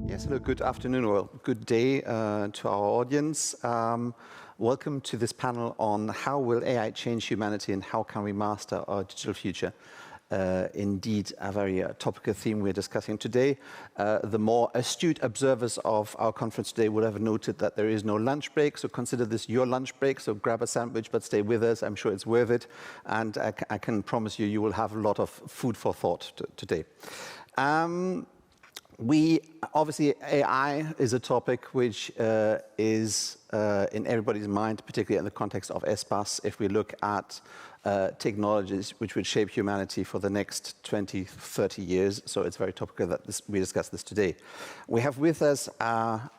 Yes, hello, good afternoon or good day to our audience. Welcome to this panel on how will AI change humanity and how can we master our digital future. Indeed, a very topical theme we're discussing today. The more astute observers of our conference today would have noted that there is no lunch break, so consider this your lunch break, so grab a sandwich but stay with us. I'm sure it's worth it, and I can promise you, you will have a lot of food for thought today. Obviously, AI is a topic which is in everybody's mind, particularly in the context of ESPAS, if we look at technologies which would shape humanity for the next 20, 30 years. So it's very topical that we discuss this today. We have with us an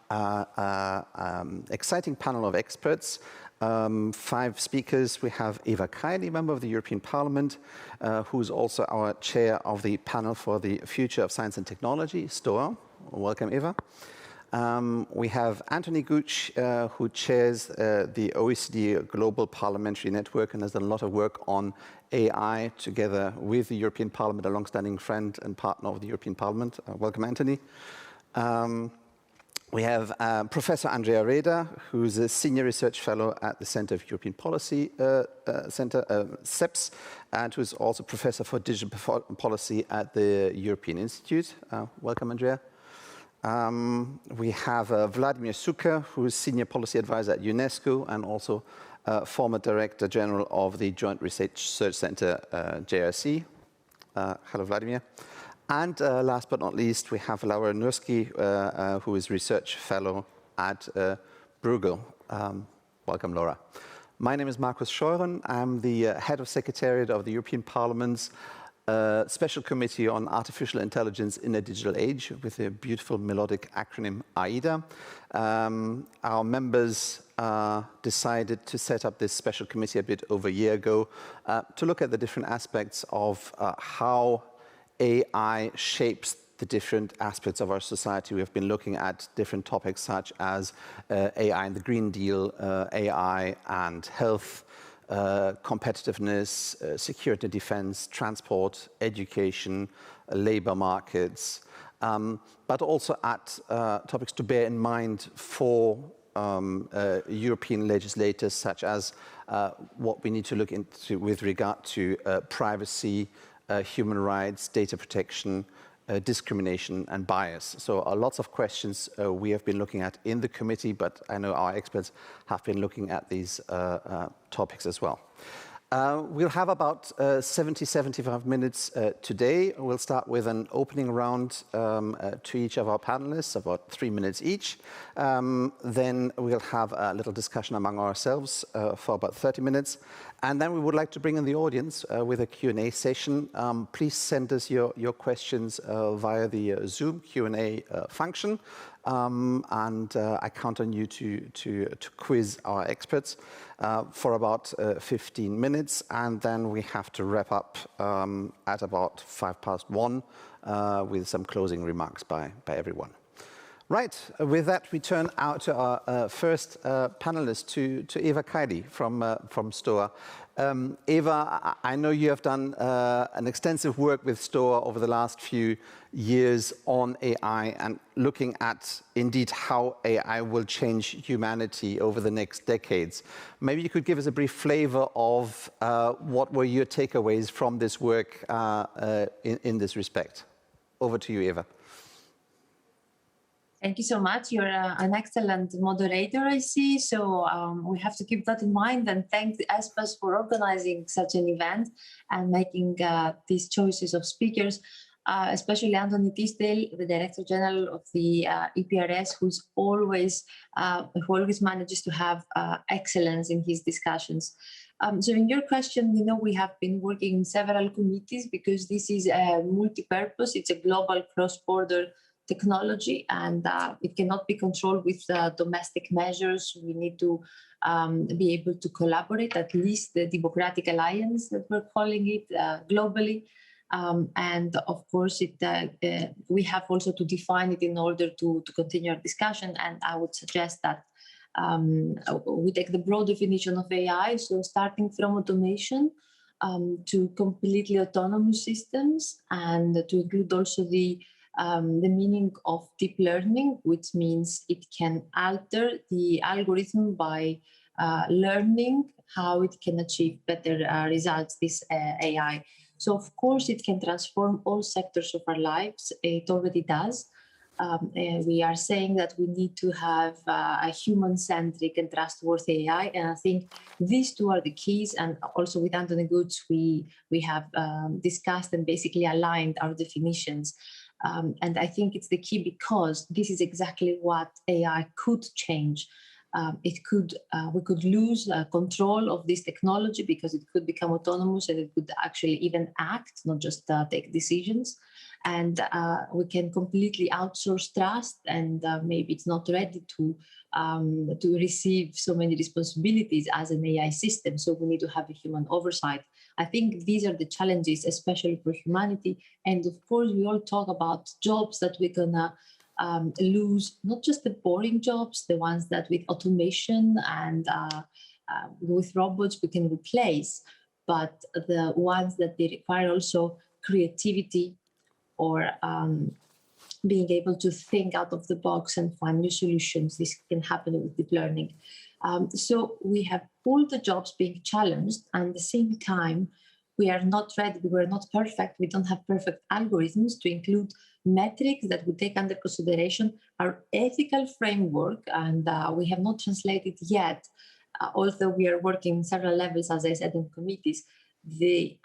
exciting panel of experts. 5 speakers. We have Eva Kaili, member of the European Parliament, who's also our chair of the panel for the future of science and technology, STOA. Welcome, Eva. We have Anthony Gooch, who chairs the OECD Global Parliamentary Network and has done a lot of work on AI together with the European Parliament, a long-standing friend and partner of the European Parliament. Welcome, Anthony. We have Professor Andrea Renda, who's a senior research fellow at the Center of European Policy Center, CEPS, and who's also professor for digital policy at the European Institute. Welcome, Andrea. We have Vladimír Šucha, who's senior policy advisor at UNESCO and also former director general of the Joint Research Center, JRC. Hello, Vladimír. And last but not least, we have Laura Nurski, who is research fellow at Bruegel. Welcome, Laura. My name is Scheuren. I'm the head of secretariat of the European Parliament's Special Committee on Artificial Intelligence in a Digital Age, with a beautiful melodic acronym AIDA. Our members decided to set up this special committee a bit over a year ago to look at the different aspects of how AI shapes the different aspects of our society. We have been looking at different topics such as AI and the Green Deal, AI and health, competitiveness, security and defense, transport, education, labor markets, but also at topics to bear in mind for European legislators, such as what we need to look into with regard to privacy, human rights, data protection, discrimination and bias. So lots of questions we have been looking at in the committee, but I know our experts have been looking at these topics as well. We'll have about 75 minutes today. We'll start with an opening round to each of our panelists, about 3 minutes each. Then we'll have a little discussion among ourselves for about 30 minutes. And then we would like to bring in the audience with a Q&A session. Please send us your questions via the Zoom Q&A function. And I count on you to quiz our experts for about 15 minutes. And then we have to wrap up at about 1:05 with some closing remarks by everyone. Right, with that, we turn out to our first panelist, to Eva Kaili from STOA. Eva, I know you have done an extensive work with STOA over the last few years on AI and looking at, indeed, how AI will change humanity over the next decades. Maybe you could give us a brief flavor of what were your takeaways from this work in this respect. Over to you, Eva. Thank you so much. You're an excellent moderator, I see. So we have to keep that in mind and thank the ESPAS for organizing such an event and making these choices of speakers, especially Anthony Tisdale, the Director General of the EPRS, who always manages to have excellence in his discussions. So in your question, we have been working in several committees because this is a multi-purpose. It's a global cross-border technology, and it cannot be controlled with domestic measures. We need to be able to collaborate, at least the Democratic Alliance that we're calling it globally. And of course, we have also to define it in order to continue our discussion. And I would suggest that we take the broad definition of AI, so starting from automation to completely autonomous systems, and to include also the the meaning of deep learning, which means it can alter the algorithm by learning how it can achieve better results, this AI. So of course it can transform all sectors of our lives. It already does. We are saying that we need to have a human-centric and trustworthy AI, and I think these two are the keys. And also with Anthony Gooch, we have discussed and basically aligned our definitions. And I think it's the key because this is exactly what AI could change. We could lose control of this technology because it could become autonomous and it could actually even act, not just take decisions. And we can completely outsource trust, and maybe it's not ready to receive so many responsibilities as an AI system. So we need to have a human oversight. I think these are the challenges, especially for humanity. And of course, we all talk about jobs that we're gonna lose, not just the boring jobs, the ones that with automation and with robots we can replace, but the ones that they require also creativity or being able to think out of the box and find new solutions. This can happen with deep learning. So we have all the jobs being challenged, and at the same time, we are not ready, we're not perfect, we don't have perfect algorithms to include metrics that we take under consideration our ethical framework, and we have not translated yet, although we are working in several levels, as I said, in committees, the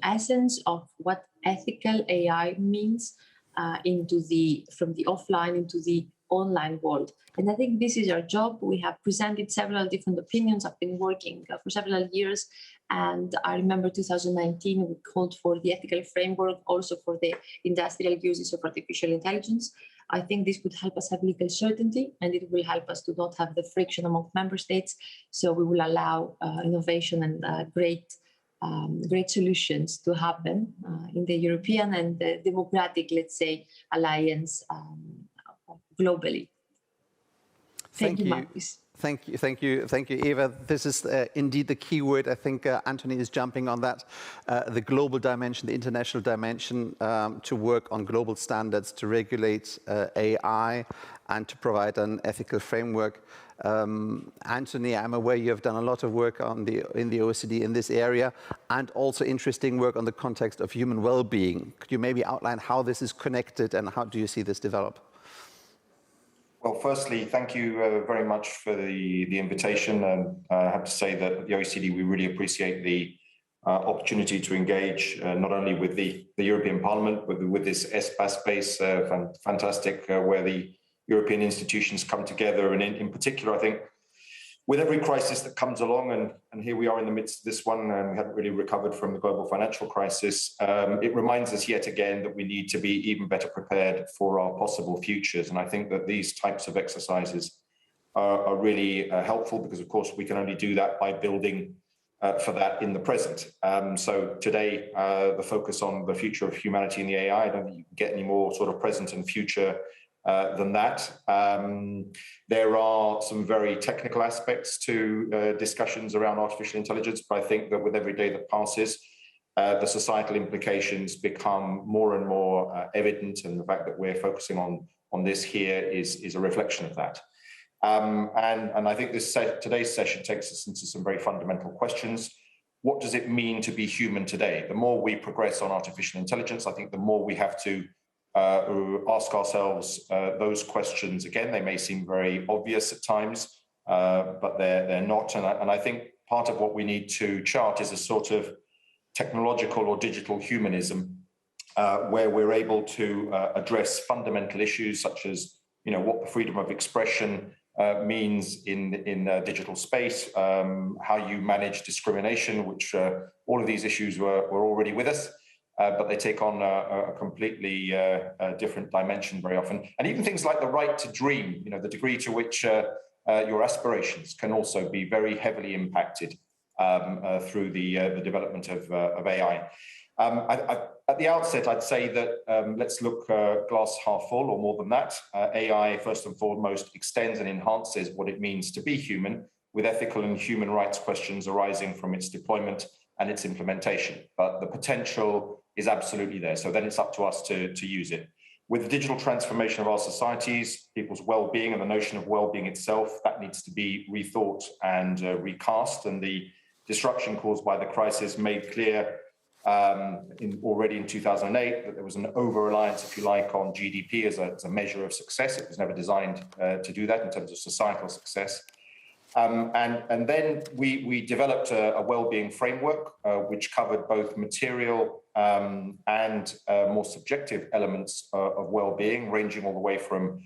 essence of what ethical AI means from the offline into the online world. And I think this is our job. We have presented several different opinions. I've been working for several years. And I remember 2019, we called for the ethical framework also for the industrial uses of artificial intelligence. I think this would help us have legal certainty, and it will help us to not have the friction among member states. So we will allow innovation and great solutions to happen in the European and the democratic, let's say, alliance globally. Thank you, Marcus. Thank you, Eva. This is indeed the key word. I think Anthony is jumping on that, the global dimension, the international dimension, to work on global standards, to regulate AI, and to provide an ethical framework. Anthony, I'm aware you have done a lot of work in the OECD in this area, and also interesting work on the context of human well-being. Could you maybe outline how this is connected and how do you see this develop? Well, firstly, thank you very much for the invitation. And I have to say that at the OECD, we really appreciate the opportunity to engage not only with the European Parliament, but with this ESPAS space, fantastic, where the European institutions come together. And in particular, I think with every crisis that comes along, and here we are in the midst of this one, and we haven't really recovered from the global financial crisis, it reminds us yet again that we need to be even better prepared for our possible futures. And I think that these types of exercises are really helpful, because of course we can only do that by building for that in the present. So today, the focus on the future of humanity and the AI, I don't think you can get any more sort of present and future than that. There are some very technical aspects to discussions around artificial intelligence, but I think that with every day that passes, the societal implications become more and more evident, and the fact that we're focusing on this here is a reflection of that. And I think today's session takes us into some very fundamental questions. What does it mean to be human today? The more we progress on artificial intelligence, I think the more we have to ask ourselves those questions again. They may seem very obvious at times, but they're not. And I think part of what we need to chart is a sort of technological or digital humanism, where we're able to address fundamental issues such as, what the freedom of expression means in digital space, how you manage discrimination, which all of these issues were already with us. But they take on a completely different dimension very often. And even things like the right to dream, the degree to which your aspirations can also be very heavily impacted through the development of AI. At the outset, I'd say that let's look glass half full, or more than that. AI, first and foremost, extends and enhances what it means to be human, with ethical and human rights questions arising from its deployment and its implementation. But the potential is absolutely there. So then it's up to us to use it. With the digital transformation of our societies, people's well-being and the notion of well-being itself, that needs to be rethought and recast. And the disruption caused by the crisis made clear already in 2008 that there was an over-reliance, if you like, on GDP as a measure of success. It was never designed to do that in terms of societal success. And then we developed a well-being framework which covered both material and more subjective elements of well-being, ranging all the way from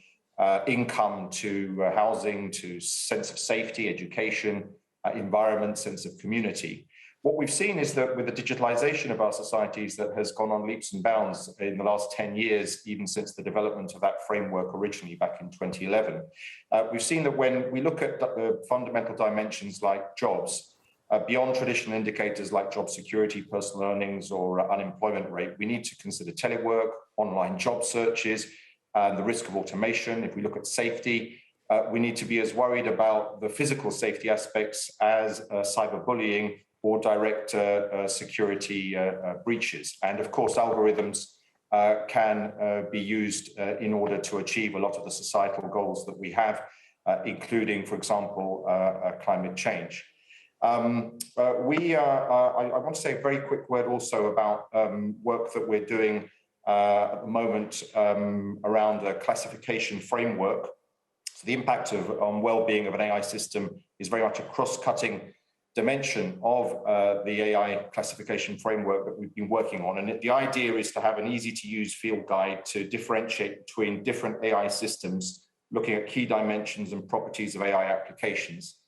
income to housing to sense of safety, education, environment, sense of community. What we've seen is that with the digitalization of our societies that has gone on leaps and bounds in the last 10 years, even since the development of that framework originally back in 2011, we've seen that when we look at fundamental dimensions like jobs, beyond traditional indicators like job security, personal earnings, or unemployment rate, we need to consider telework, online job searches, and the risk of automation. If we look at safety, we need to be as worried about the physical safety aspects as cyberbullying or direct security breaches. And of course, algorithms can be used in order to achieve a lot of the societal goals that we have, including, for example, climate change. I want to say a very quick word also about work that we're doing at the moment around a classification framework. So the impact on well-being of an AI system is very much a cross-cutting dimension of the AI classification framework that we've been working on. And the idea is to have an easy-to-use field guide to differentiate between different AI systems, looking at key dimensions and properties of AI applications.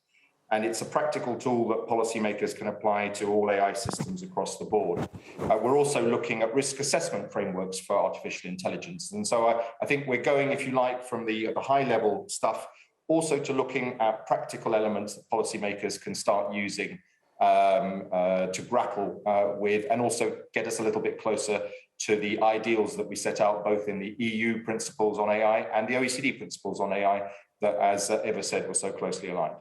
And it's a practical tool that policymakers can apply to all AI systems across the board. We're also looking at risk assessment frameworks for artificial intelligence. And so I think we're going, if you like, from the high-level stuff also to looking at practical elements that policymakers can start using to grapple with, and also get us a little bit closer to the ideals that we set out both in the EU principles on AI and the OECD principles on AI that, as Eva said, were so closely aligned.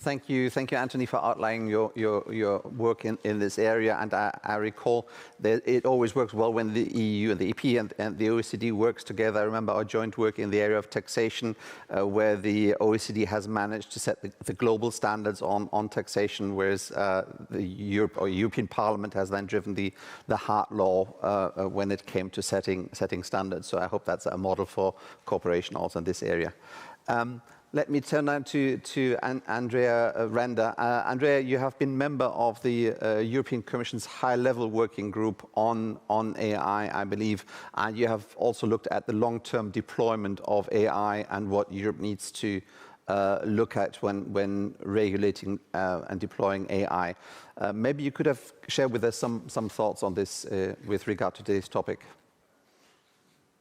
Thank you, Anthony, for outlining your work in this area. And I recall that it always works well when the EU and the EP and the OECD works together. I remember our joint work in the area of taxation, where the OECD has managed to set the global standards on taxation, whereas the European Parliament has then driven the hard law when it came to setting standards. So I hope that's a model for cooperation also in this area. Let me turn now to Andrea Renda. Andrea, you have been member of the European Commission's high-level working group on AI, I believe, and you have also looked at the long-term deployment of AI and what Europe needs to look at when regulating and deploying AI. Maybe you could have shared with us some thoughts on this with regard to today's topic.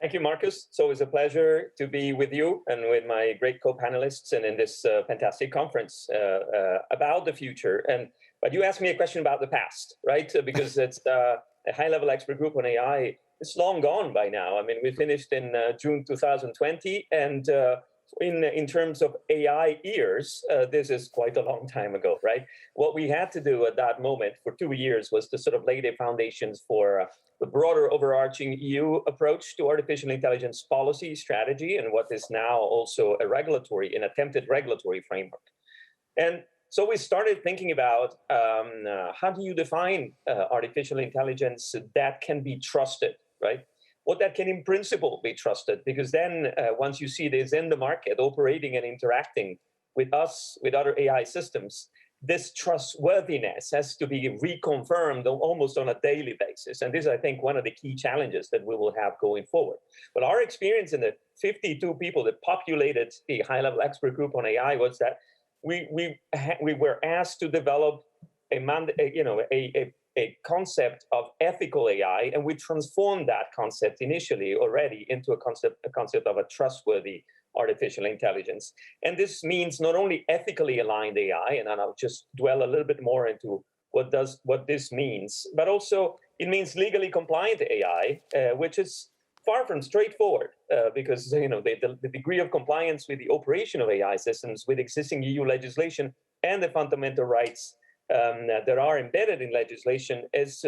Thank you, Marcus. It's always a pleasure to be with you and with my great co-panelists and in this fantastic conference about the future. But you asked me a question about the past, right? Because it's a high-level expert group on AI. It's long gone by now. I mean, we finished in June 2020, and in terms of AI years, this is quite a long time ago, right? What we had to do at that moment for 2 years was to sort of lay the foundations for the broader overarching EU approach to artificial intelligence policy strategy, and what is now also an attempted regulatory framework. And so we started thinking about how do you define artificial intelligence that can be trusted, right? What that can in principle be trusted, because then once you see this in the market operating and interacting with us, with other AI systems, this trustworthiness has to be reconfirmed almost on a daily basis. And this is, I think, one of the key challenges that we will have going forward. But our experience in the 52 people that populated the high-level expert group on AI was that we were asked to develop a concept of ethical AI, and we transformed that concept initially already into a concept of a trustworthy artificial intelligence. And this means not only ethically aligned AI, and I'll just dwell a little bit more into what this means, but also it means legally compliant AI, which is far from straightforward, because the degree of compliance with the operation of AI systems with existing EU legislation and the fundamental rights that are embedded in legislation is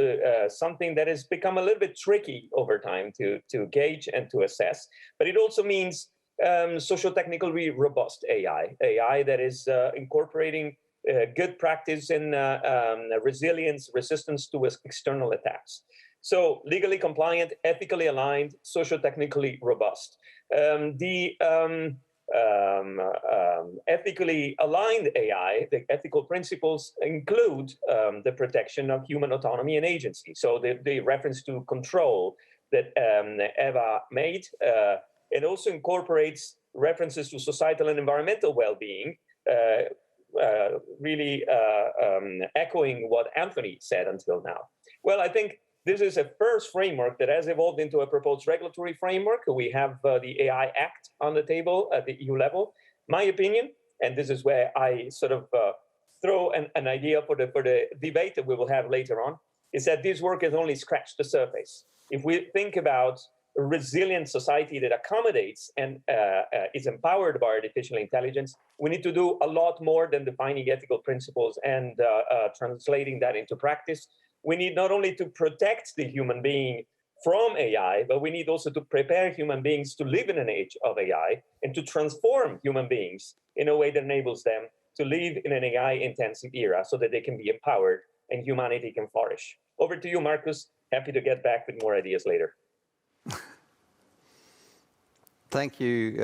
something that has become a little bit tricky over time to gauge and to assess. But it also means socio-technically robust AI that is incorporating good practice in resilience, resistance to external attacks. So legally compliant, ethically aligned, socio-technically robust. Ethically aligned AI, the ethical principles include the protection of human autonomy and agency. So the reference to control that Eva made, it also incorporates references to societal and environmental well-being, really echoing what Anthony said until now. Well, I think this is a first framework that has evolved into a proposed regulatory framework. We have the AI Act on the table at the EU level. My opinion, and this is where I sort of throw an idea for the debate that we will have later on, is that this work has only scratched the surface. If we think about a resilient society that accommodates and is empowered by artificial intelligence, we need to do a lot more than defining ethical principles and translating that into practice. We need not only to protect the human being from AI, but we need also to prepare human beings to live in an age of AI and to transform human beings in a way that enables them to live in an AI-intensive era so that they can be empowered and humanity can flourish. Over to you, Marcus. Happy to get back with more ideas later. Thank you,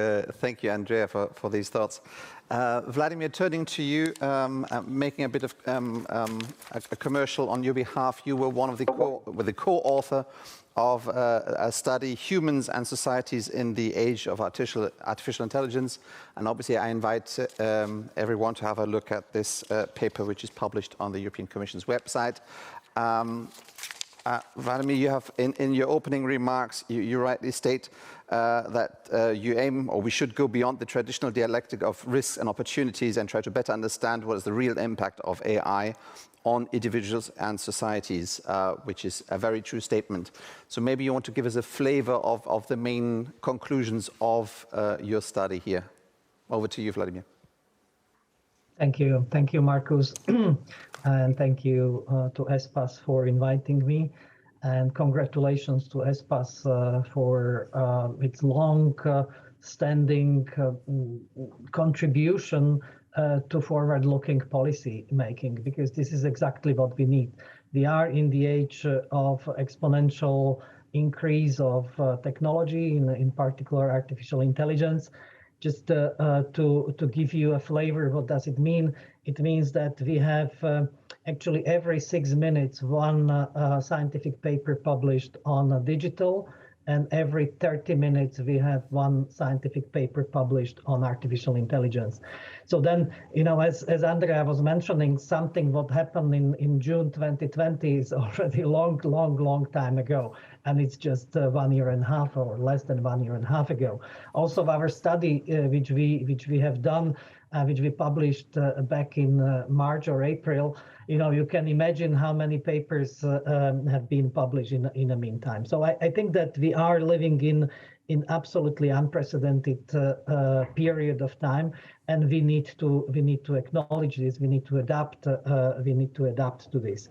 Andrea, for these thoughts. Vladimír, turning to you, making a bit of a commercial on your behalf. You were one of the co-author of a study, Humans and Societies in the Age of Artificial Intelligence. And obviously, I invite everyone to have a look at this paper, which is published on the European Commission's website. Vladimír, you have, in your opening remarks, you rightly state that you aim, or we should go beyond the traditional dialectic of risks and opportunities and try to better understand what is the real impact of AI on individuals and societies, which is a very true statement. So maybe you want to give us a flavor of the main conclusions of your study here. Over to you, Vladimír. Thank you, Marcus, and thank you to ESPAS for inviting me, and congratulations to ESPAS for its long-standing contribution to forward-looking policy making, because this is exactly what we need. We are in the age of exponential increase of technology, in particular artificial intelligence. Just to give you a flavor, what does it mean? It means that we have actually every 6 minutes one scientific paper published on digital, and every 30 minutes we have one scientific paper published on artificial intelligence. So then, you know, as Andrea was mentioning, something what happened in June 2020 is already a long time ago, and it's just 1.5 years or less than 1.5 years ago. Also, our study, which we have done, which we published back in March or April, you know, you can imagine how many papers have been published in the meantime. So I think that we are living in absolutely unprecedented period of time, and we need to acknowledge this. We need to adapt. We need to adapt to this.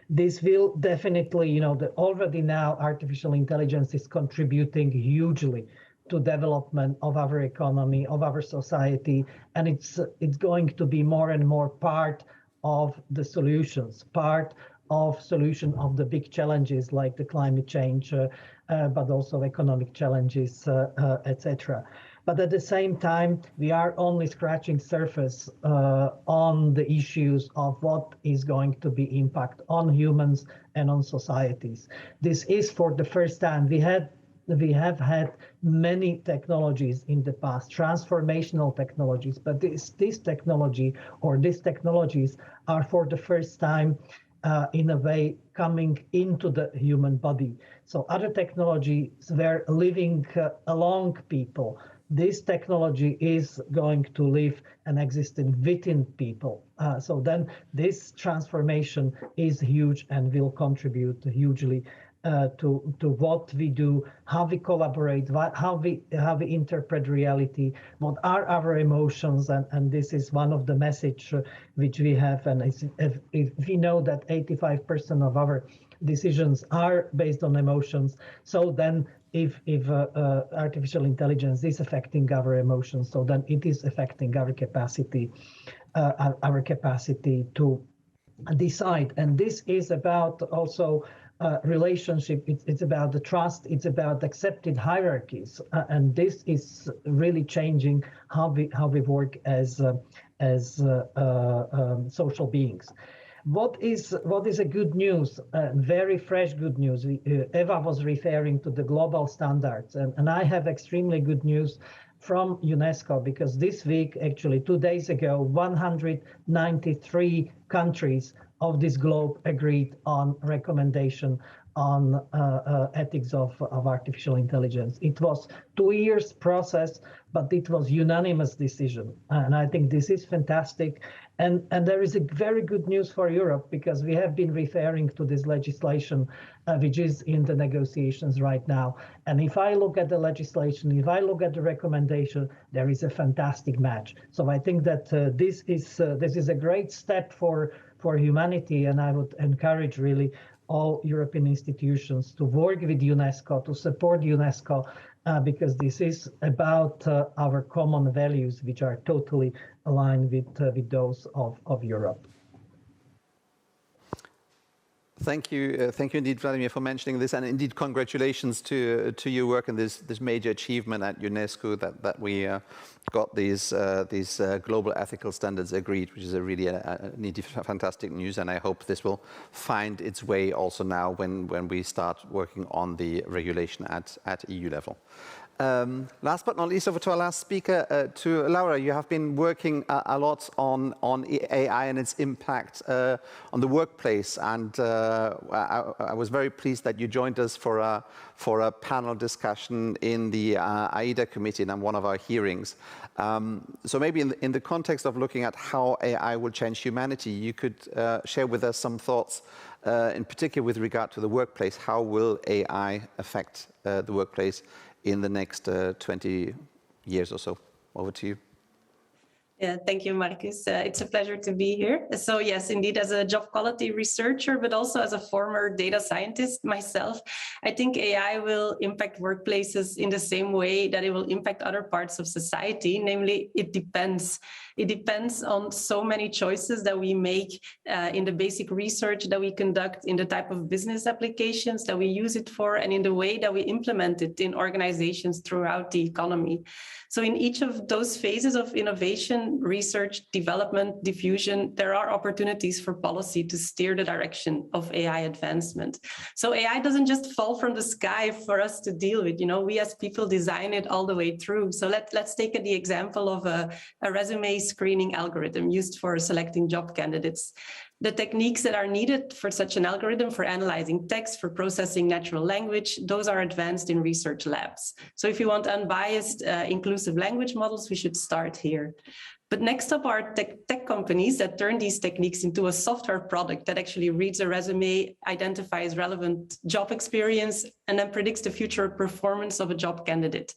This will definitely, you know, already now artificial intelligence is contributing hugely to development of our economy, of our society, and it's going to be more and more part of the solutions, part of solution of the big challenges like the climate change, but also economic challenges, etc. But at the same time, we are only scratching surface on the issues of what is going to be impact on humans and on societies. This is for the first time. We have had many technologies in the past, transformational technologies, but this technology or these technologies are for the first time in a way coming into the human body. So other technologies were living along people. This technology is going to live and exist within people. So then this transformation is huge and will contribute hugely to what we do, how we collaborate, how we interpret reality, what are our emotions, and this is one of the message which we have. And if we know that 85% of our decisions are based on emotions, so then if artificial intelligence is affecting our emotions, so then it is affecting our capacity to decide. And this is about also relationship. It's about the trust. It's about accepted hierarchies, and this is really changing how we work as social beings. What is a good news? Very fresh good news. Eva was referring to the global standards, and I have extremely good news from UNESCO, because this week, actually 2 days ago, 193 countries of this globe agreed on recommendation on ethics of artificial intelligence. It was 2 years process, but it was unanimous decision. And I think this is fantastic. And there is a very good news for Europe, because we have been referring to this legislation, which is in the negotiations right now. And if I look at the legislation, if I look at the recommendation, there is a fantastic match. So I think that this is a great step for humanity, and I would encourage really all European institutions to work with UNESCO, to support UNESCO, because this is about our common values, which are totally aligned with those of Europe. Thank you indeed, Vladimír, for mentioning this, and indeed congratulations to your work and this major achievement at UNESCO that we got these global ethical standards agreed, which is a really neat, fantastic news, and I hope this will find its way also now when we start working on the regulation at EU level. Last but not least, over to our last speaker, to Laura. You have been working a lot on AI and its impact on the workplace, and I was very pleased that you joined us for a panel discussion in the AIDA committee and one of our hearings. So maybe in the context of looking at how AI will change humanity, you could share with us some thoughts, in particular with regard to the workplace. How will AI affect the workplace in the next 20 years or so? Over to you. Yeah, thank you, Marcus. It's a pleasure to be here. So yes, indeed, as a job quality researcher, but also as a former data scientist myself, I think AI will impact workplaces in the same way that it will impact other parts of society. Namely, it depends. It depends on so many choices that we make in the basic research that we conduct, in the type of business applications that we use it for, and in the way that we implement it in organizations throughout the economy. So in each of those phases of innovation, research, development, diffusion, there are opportunities for policy to steer the direction of AI advancement. So AI doesn't just fall from the sky for us to deal with. You know, we as people design it all the way through. So let's take the example of a resume screening algorithm used for selecting job candidates. The techniques that are needed for such an algorithm, for analyzing text, for processing natural language, those are advanced in research labs. So if you want unbiased, inclusive language models, we should start here. But next up are tech companies that turn these techniques into a software product that actually reads a resume, identifies relevant job experience, and then predicts the future performance of a job candidate.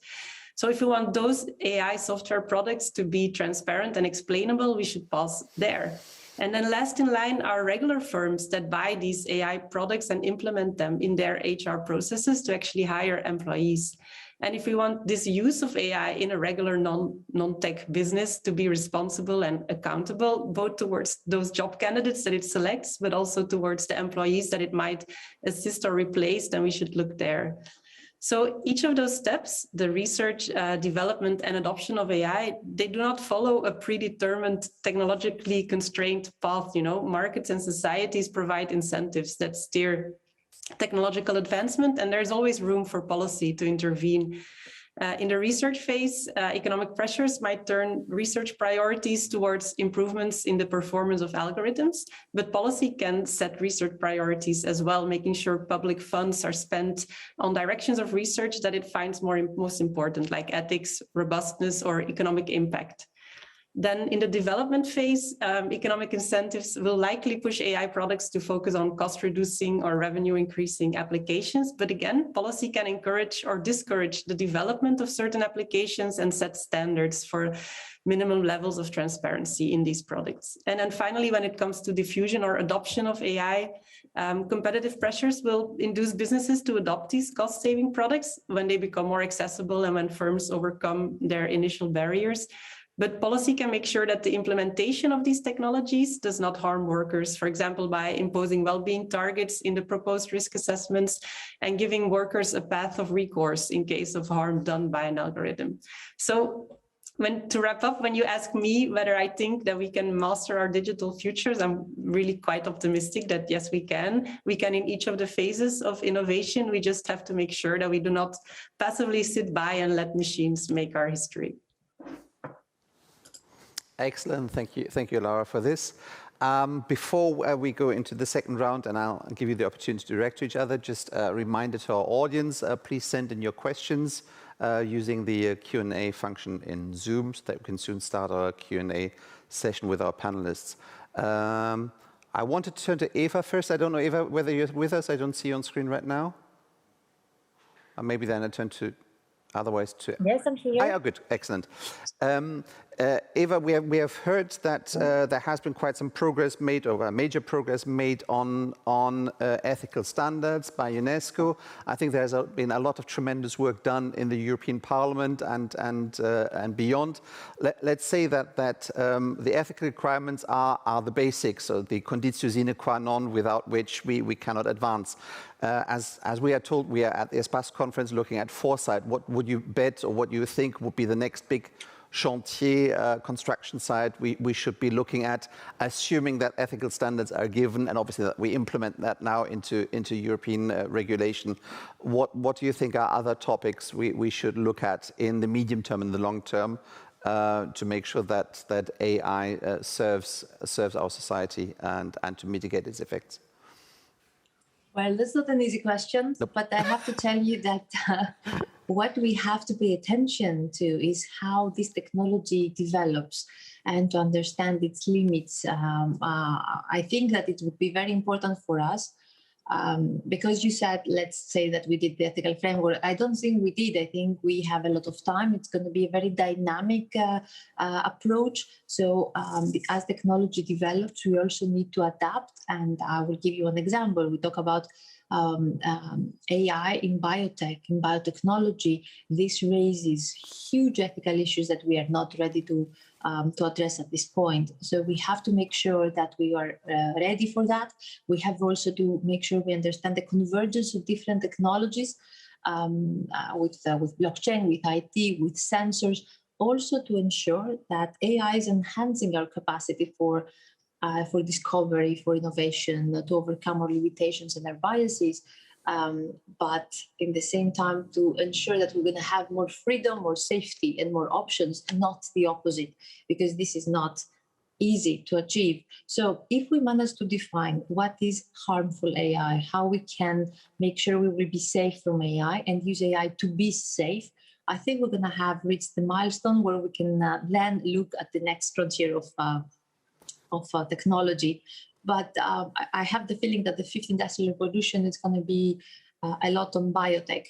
So if you want those AI software products to be transparent and explainable, we should pause there. And then last in line are regular firms that buy these AI products and implement them in their HR processes to actually hire employees. And if we want this use of AI in a regular non-tech business to be responsible and accountable, both towards those job candidates that it selects, but also towards the employees that it might assist or replace, then we should look there. So each of those steps, the research, development and adoption of AI, they do not follow a predetermined, technologically constrained path. You know, markets and societies provide incentives that steer technological advancement, and there's always room for policy to intervene. In the research phase, economic pressures might turn research priorities towards improvements in the performance of algorithms, but policy can set research priorities as well, making sure public funds are spent on directions of research that it finds most important, like ethics, robustness, or economic impact. Then in the development phase, economic incentives will likely push AI products to focus on cost-reducing or revenue-increasing applications. But again, policy can encourage or discourage the development of certain applications and set standards for minimum levels of transparency in these products. And then finally, when it comes to diffusion or adoption of AI, competitive pressures will induce businesses to adopt these cost-saving products when they become more accessible and when firms overcome their initial barriers. But policy can make sure that the implementation of these technologies does not harm workers, for example, by imposing well-being targets in the proposed risk assessments and giving workers a path of recourse in case of harm done by an algorithm. So to wrap up, when you ask me whether I think that we can master our digital futures, I'm really quite optimistic that yes, we can. We can in each of the phases of innovation. We just have to make sure that we do not passively sit by and let machines make our history. Excellent. Thank you, Laura, for this. Before we go into the second round, and I'll give you the opportunity to direct to each other, just a reminder to our audience, please send in your questions using the Q&A function in Zoom so that we can soon start our Q&A session with our panelists. I wanted to turn to Eva first. I don't know, Eva, whether you're with us. I don't see you on screen right now. Or maybe then I turn to, otherwise to... Yes, I'm here. Oh, good. Excellent. Eva, we have heard that there has been quite some progress made, or major progress made on ethical standards by UNESCO. I think there's been a lot of tremendous work done in the European Parliament and beyond. Let's say that the ethical requirements are the basics, so the conditio sine qua non, without which we cannot advance. As we are told, we are at the ESPAS conference looking at foresight. What would you bet, or what you think would be the next big chantier construction site we should be looking at, assuming that ethical standards are given, and obviously that we implement that now into European regulation? What do you think are other topics we should look at in the medium term and the long term to make sure that AI serves our society and to mitigate its effects? Well, that's not an easy question, but I have to tell you that what we have to pay attention to is how this technology develops and to understand its limits. I think that it would be very important for us because you said, let's say that we did the ethical framework. I don't think we did. I think we have a lot of time. It's going to be a very dynamic approach. So as technology develops, we also need to adapt. And I will give you an example. We talk about AI in biotech, in biotechnology. This raises huge ethical issues that we are not ready to address at this point. So we have to make sure that we are ready for that. We have also to make sure we understand the convergence of different technologies with blockchain, with IT, with sensors, also to ensure that AI is enhancing our capacity for discovery, for innovation, to overcome our limitations and our biases, but in the same time to ensure that we're going to have more freedom, more safety, and more options, not the opposite, because this is not easy to achieve. So if we manage to define what is harmful AI, how we can make sure we will be safe from AI and use AI to be safe, I think we're going to have reached the milestone where we can then look at the next frontier of technology. But I have the feeling that the fifth industrial revolution is going to be a lot on biotech.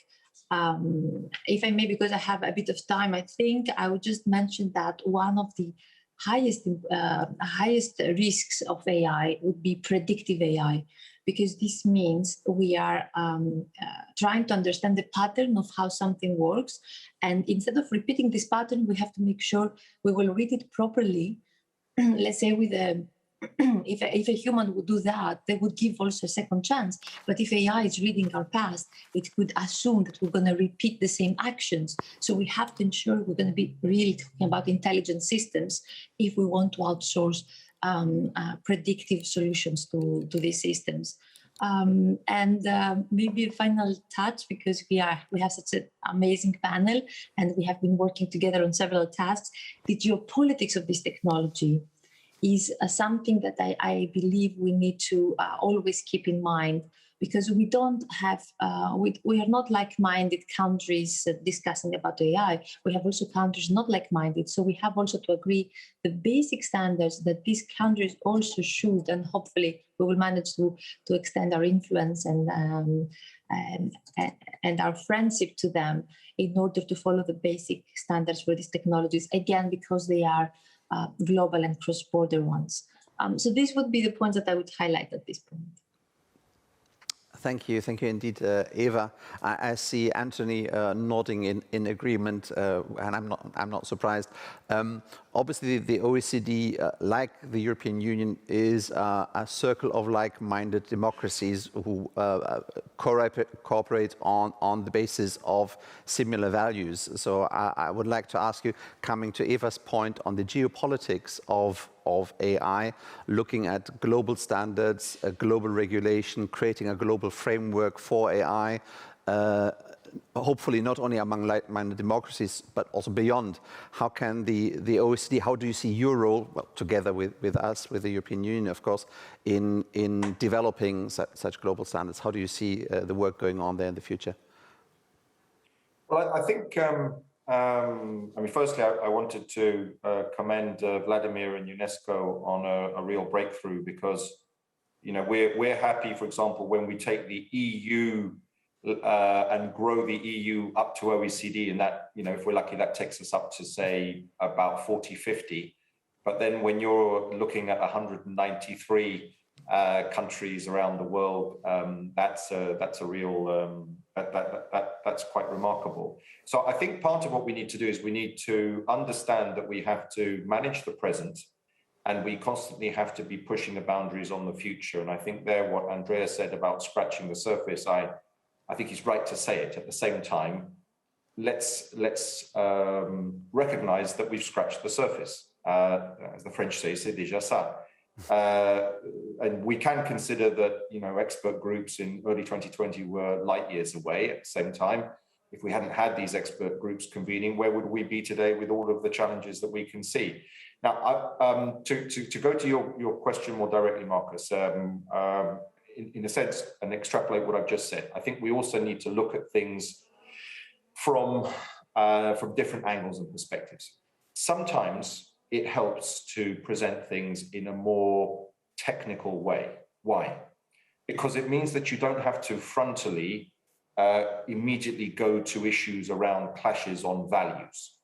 If I may, because I have a bit of time, I think I would just mention that one of the highest risks of AI would be predictive AI, because this means we are trying to understand the pattern of how something works. And instead of repeating this pattern, we have to make sure we will read it properly. Let's say with if a human would do that, they would give also a second chance. But if AI is reading our past, it could assume that we're going to repeat the same actions. So we have to ensure we're going to be really talking about intelligent systems if we want to outsource predictive solutions to these systems. And maybe a final touch, because we have such an amazing panel and we have been working together on several tasks. The geopolitics of this technology is something that I believe we need to always keep in mind, because we don't have, we are not like-minded countries discussing about AI. We have also countries not like-minded. So we have also to agree the basic standards that these countries also should, and hopefully we will manage to extend our influence and our friendship to them in order to follow the basic standards for these technologies, again, because they are global and cross-border ones. So these would be the points that I would highlight at this point. Thank you indeed, Eva. I see Anthony nodding in agreement, and I'm not surprised. Obviously, the OECD, like the European Union, is a circle of like-minded democracies who cooperate on the basis of similar values. So I would like to ask you, coming to Eva's point on the geopolitics of AI, looking at global standards, global regulation, creating a global framework for AI, hopefully not only among like-minded democracies, but also beyond. How can the OECD, how do you see your role, well, together with us, with the European Union, of course, in developing such global standards? How do you see the work going on there in the future? Well, I think, I mean, firstly, I wanted to commend Vladimír and UNESCO on a real breakthrough, because, you know, we're happy, for example, when we take the EU and grow the EU up to OECD, and that, you know, if we're lucky, that takes us up to, say, about 40, 50. But then when you're looking at 193 countries around the world, that's a real that's quite remarkable. So I think part of what we need to do is we need to understand that we have to manage the present, and we constantly have to be pushing the boundaries on the future. And I think there, what Andrea said about scratching the surface, I think he's right to say it. At the same time, let's recognize that we've scratched the surface. As the French say, c'est déjà ça. And we can consider that, you know, expert groups in early 2020 were light years away. At the same time, if we hadn't had these expert groups convening, where would we be today with all of the challenges that we can see? Now, to go to your question more directly, Marcus, in a sense, and extrapolate what I've just said, I think we also need to look at things from different angles and perspectives. Sometimes it helps to present things in a more technical way. Why? Because it means that you don't have to frontally immediately go to issues around clashes on values.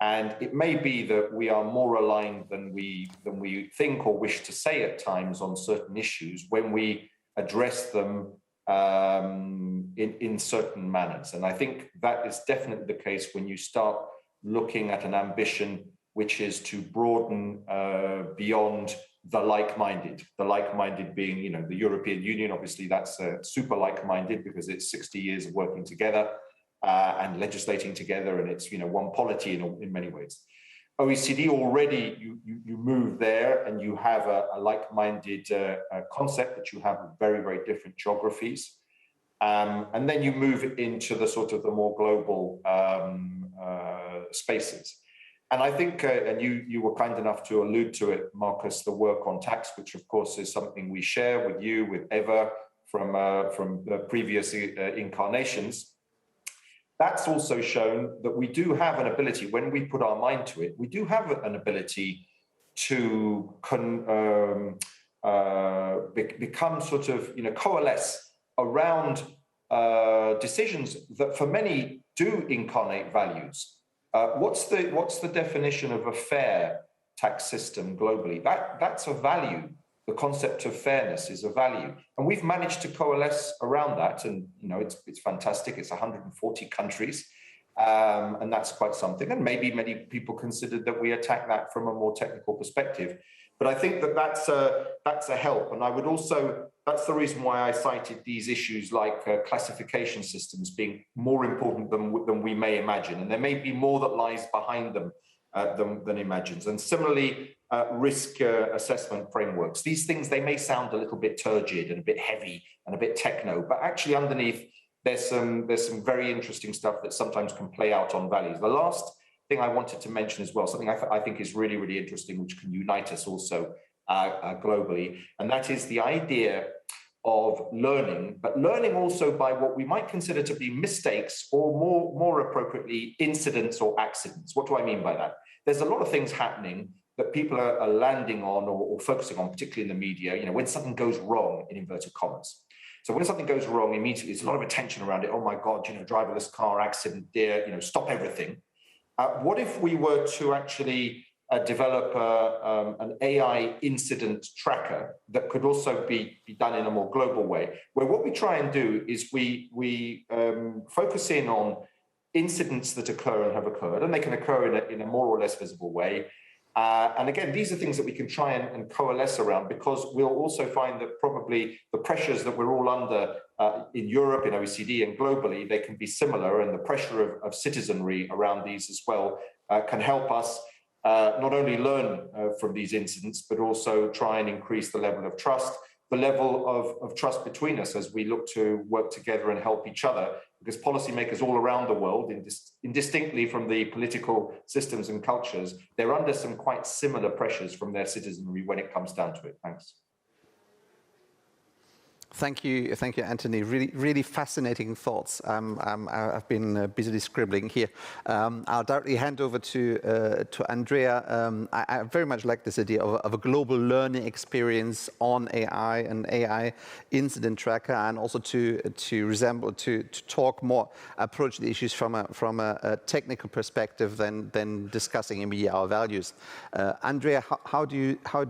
And it may be that we are more aligned than we think or wish to say at times on certain issues when we address them in certain manners. And I think that is definitely the case when you start looking at an ambition which is to broaden beyond the like-minded being, you know, the European Union. Obviously, that's super like-minded because it's 60 years of working together and legislating together, and it's, you know, one polity in many ways. OECD already, you move there and you have a like-minded concept, that you have very, very different geographies. And then you move into the sort of the more global spaces. And I think, and you were kind enough to allude to it, Marcus, the work on tax, which of course is something we share with you, with Eva, from previous incarnations. That's also shown that we do have an ability, when we put our mind to it, we do have an ability to become sort of, you know, coalesce around decisions that for many do incarnate values. What's the definition of a fair tax system globally? That's a value. The concept of fairness is a value, and we've managed to coalesce around that. And you know, it's fantastic. It's 140 countries, and that's quite something. And maybe many people considered that we attack that from a more technical perspective. But I think that that's a help. And I would also, that's the reason why I cited these issues like classification systems being more important than we may imagine. And there may be more that lies behind them than imagines. And similarly, risk assessment frameworks. These things, they may sound a little bit turgid and a bit heavy and a bit techno, but actually underneath, there's some very interesting stuff that sometimes can play out on values. The last thing I wanted to mention as well, something I think is really, really interesting, which can unite us also globally, and that is the idea of learning, but learning also by what we might consider to be mistakes, or more appropriately, incidents or accidents. What do I mean by that? There's a lot of things happening that people are landing on or focusing on, particularly in the media, you know, when something goes wrong, in inverted commas. So when something goes wrong, immediately there's a lot of attention around it. Oh my God, you know, driverless car accident there, you know, stop everything. What if we were to actually develop an AI incident tracker that could also be done in a more global way, where what we try and do is we focus in on incidents that occur and have occurred, and they can occur in a more or less visible way. And again, these are things that we can try and coalesce around, because we'll also find that probably the pressures that we're all under in Europe, in OECD and globally, they can be similar, and the pressure of citizenry around these as well can help us not only learn from these incidents, but also try and increase the level of trust, the level of trust between us as we look to work together and help each other, because policymakers all around the world, indistinctly from the political systems and cultures, they're under some quite similar pressures from their citizenry when it comes down to it. Thanks. Thank you, Anthony. Really fascinating thoughts. I've been busily scribbling here. I'll directly hand over to Andrea. I very much like this idea of a global learning experience on AI and AI incident tracker, and also to talk more, approach the issues from a technical perspective than discussing immediately our values. Andrea, how do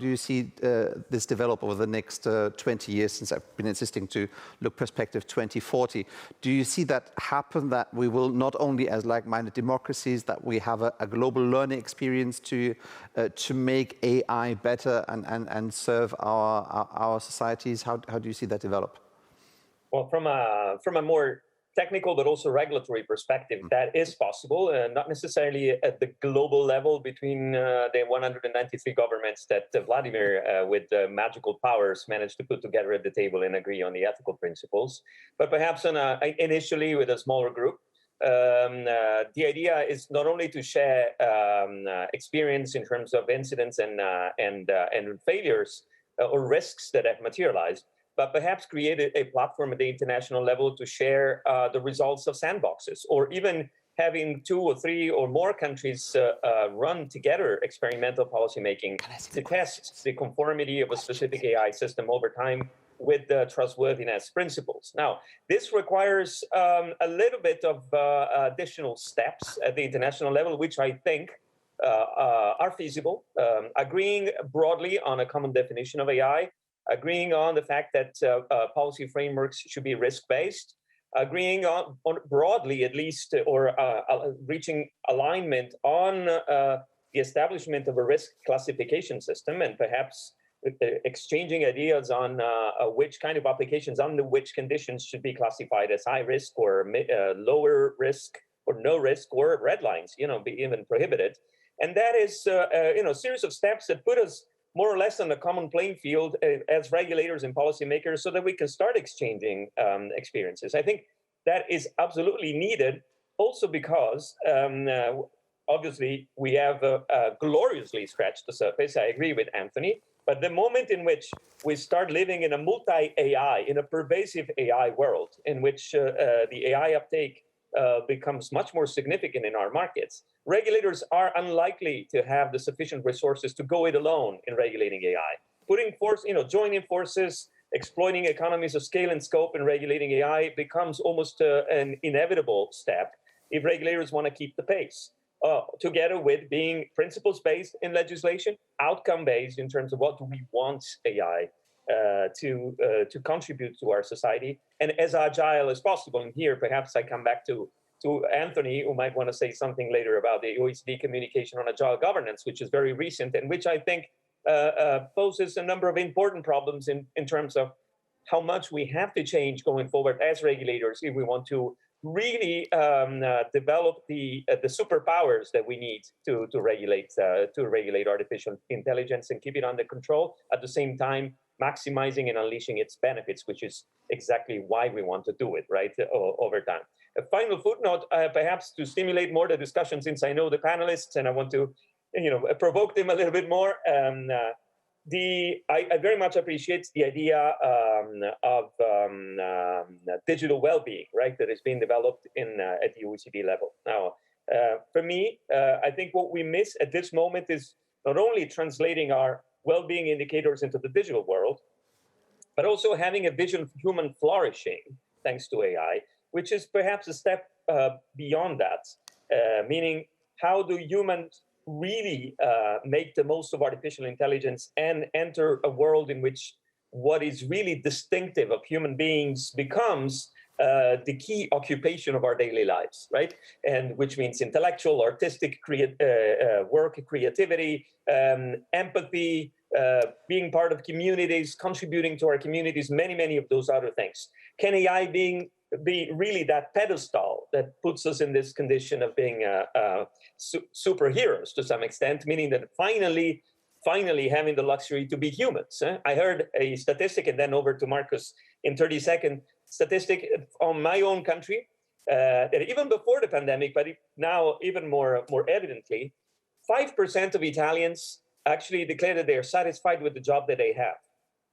you see this develop over the next 20 years, since I've been insisting to look perspective 2040. Do you see that happen, that we will not only as like-minded democracies, that we have a global learning experience to make AI better and serve our societies? How do you see that develop? Well, from a more technical but also regulatory perspective, that is possible, not necessarily at the global level between the 193 governments that Vladimír, with magical powers, managed to put together at the table and agree on the ethical principles, but perhaps initially with a smaller group. The idea is not only to share experience in terms of incidents and failures or risks that have materialized, but perhaps create a platform at the international level to share the results of sandboxes, or even having 2 or 3 or more countries run together experimental policymaking to test the conformity of a specific AI system over time with the trustworthiness principles. Now, this requires a little bit of additional steps at the international level, which I think are feasible. Agreeing broadly on a common definition of AI, agreeing on the fact that policy frameworks should be risk-based, agreeing on broadly at least, or reaching alignment on the establishment of a risk classification system, and perhaps exchanging ideas on which kind of applications under which conditions should be classified as high risk or lower risk or no risk, or red lines, be even prohibited. And that is a series of steps that put us more or less on a common playing field as regulators and policymakers, so that we can start exchanging experiences. I think that is absolutely needed, also because obviously we have gloriously scratched the surface. I agree with Anthony, but the moment in which we start living in a multi-AI, in a pervasive AI world, in which the AI uptake becomes much more significant in our markets, regulators are unlikely to have the sufficient resources to go it alone in regulating AI. Joining forces, exploiting economies of scale and scope in regulating AI becomes almost an inevitable step if regulators want to keep the pace, together with being principles-based in legislation, outcome-based in terms of what do we want AI to contribute to our society, and as agile as possible. And here, perhaps I come back to Anthony, who might want to say something later about the OECD communication on agile governance, which is very recent, and which I think poses a number of important problems in terms of how much we have to change going forward as regulators if we want to really develop the superpowers that we need to regulate artificial intelligence and keep it under control, at the same time maximizing and unleashing its benefits, which is exactly why we want to do it, right, over time. A final footnote, perhaps to stimulate more the discussion, since I know the panelists and I want to provoke them a little bit more. I very much appreciate the idea of digital well-being, right, that is being developed at the OECD level. Now, for me, I think what we miss at this moment is not only translating our well-being indicators into the digital world, but also having a vision of human flourishing, thanks to AI, which is perhaps a step beyond that, meaning how do humans really make the most of artificial intelligence and enter a world in which what is really distinctive of human beings becomes the key occupation of our daily lives, right? And which means intellectual, artistic work, creativity, empathy, being part of communities, contributing to our communities, many of those other things. Can AI be really that pedestal that puts us in this condition of being superheroes to some extent, meaning that finally having the luxury to be humans? I heard a statistic, and then over to Marcus in 30 seconds, statistic on my own country, that even before the pandemic, but now even more evidently, 5% of Italians actually declare that they are satisfied with the job that they have.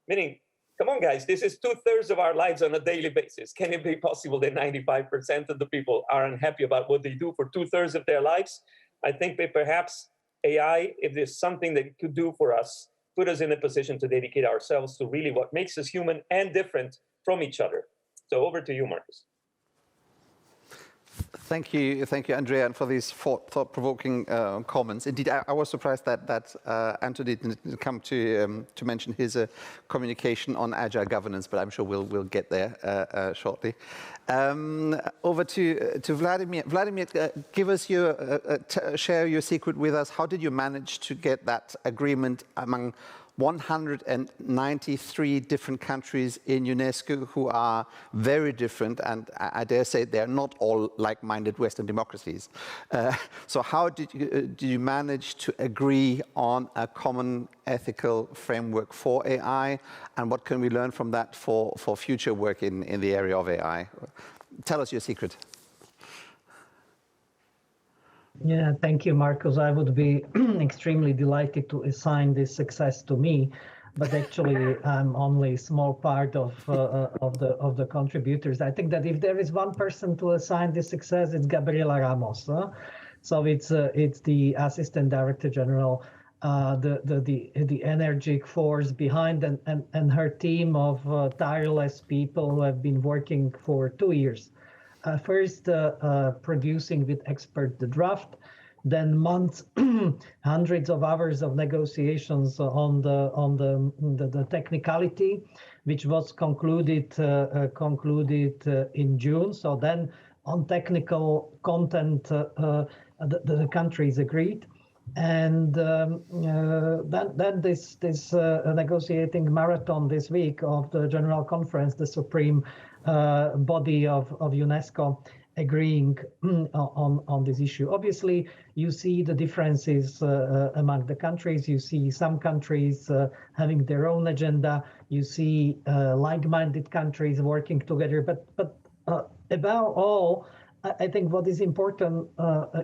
Meaning, come on, guys, this is 2/3 of our lives on a daily basis. Can it be possible that 95% of the people are unhappy about what they do for 2/3 of their lives? I think that perhaps AI, if there's something that it could do for us, put us in a position to dedicate ourselves to really what makes us human and different from each other. So over to you, Marcus. Thank you, Andrea, and for these thought-provoking comments. Indeed, I was surprised that Anthony didn't come to mention his communication on agile governance, but I'm sure we'll get there shortly. Over to Vladimír. Vladimír, give us share your secret with us. How did you manage to get that agreement among 193 different countries in UNESCO who are very different, and I dare say they're not all like-minded Western democracies. So how did you manage to agree on a common ethical framework for AI, and what can we learn from that for future work in the area of AI? Tell us your secret. Yeah, thank you, Marcus. I would be extremely delighted to assign this success to me, but actually I'm only a small part of the contributors. I think that if there is one person to assign this success, it's Gabriela Ramos. So it's the Assistant Director General, the energetic force behind, and her team of tireless people who have been working for 2 years. First, producing with expert the draft, then months, hundreds of hours of negotiations on the technicality, which was concluded in June. So then, on technical content, the countries agreed, and then this negotiating marathon this week of the General Conference, the Supreme body of UNESCO, agreeing on this issue. Obviously, you see the differences among the countries. You see some countries having their own agenda. You see like-minded countries working together. But above all, I think what is important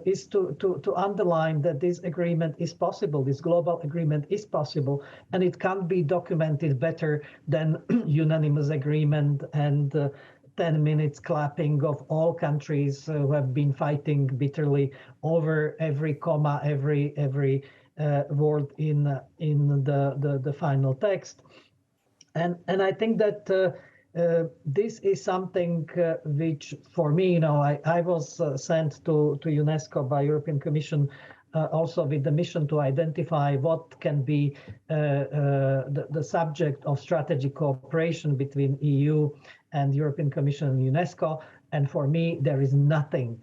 is to underline that this agreement is possible. This global agreement is possible, and it can't be documented better than unanimous agreement and 10 minutes clapping of all countries who have been fighting bitterly over every comma, every word in the final text. And I think that this is something which, for me, I was sent to UNESCO by European Commission also with the mission to identify what can be the subject of strategic cooperation between EU and European Commission and UNESCO. And for me, there is nothing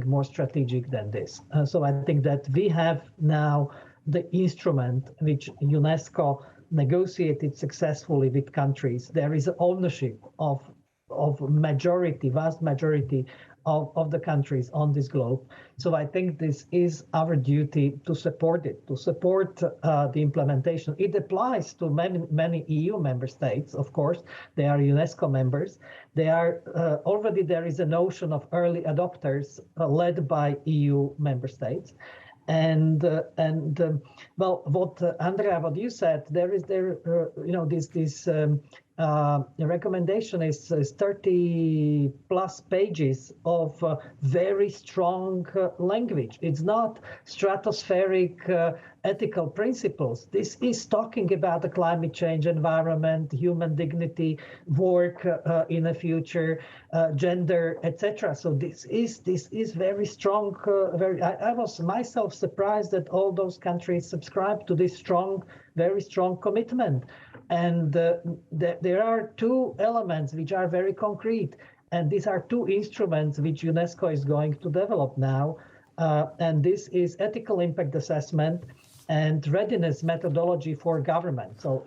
more strategic than this. So I think that we have now the instrument which UNESCO negotiated successfully with countries. There is ownership of vast majority of the countries on this globe. So I think this is our duty to support it, to support the implementation. It applies to many EU member states, of course. They are UNESCO members. They are already there is a notion of early adopters led by EU member states. Well, what Andrea, what you said, the recommendation is 30 plus pages of very strong language. It's not stratospheric ethical principles. This is talking about the climate change, environment, human dignity, work in the future, gender, etc. So this is very strong. I was myself surprised that all those countries subscribe to this very strong commitment. And there are two elements which are very concrete. And these are two instruments which UNESCO is going to develop now. And this is ethical impact assessment and readiness methodology for government. So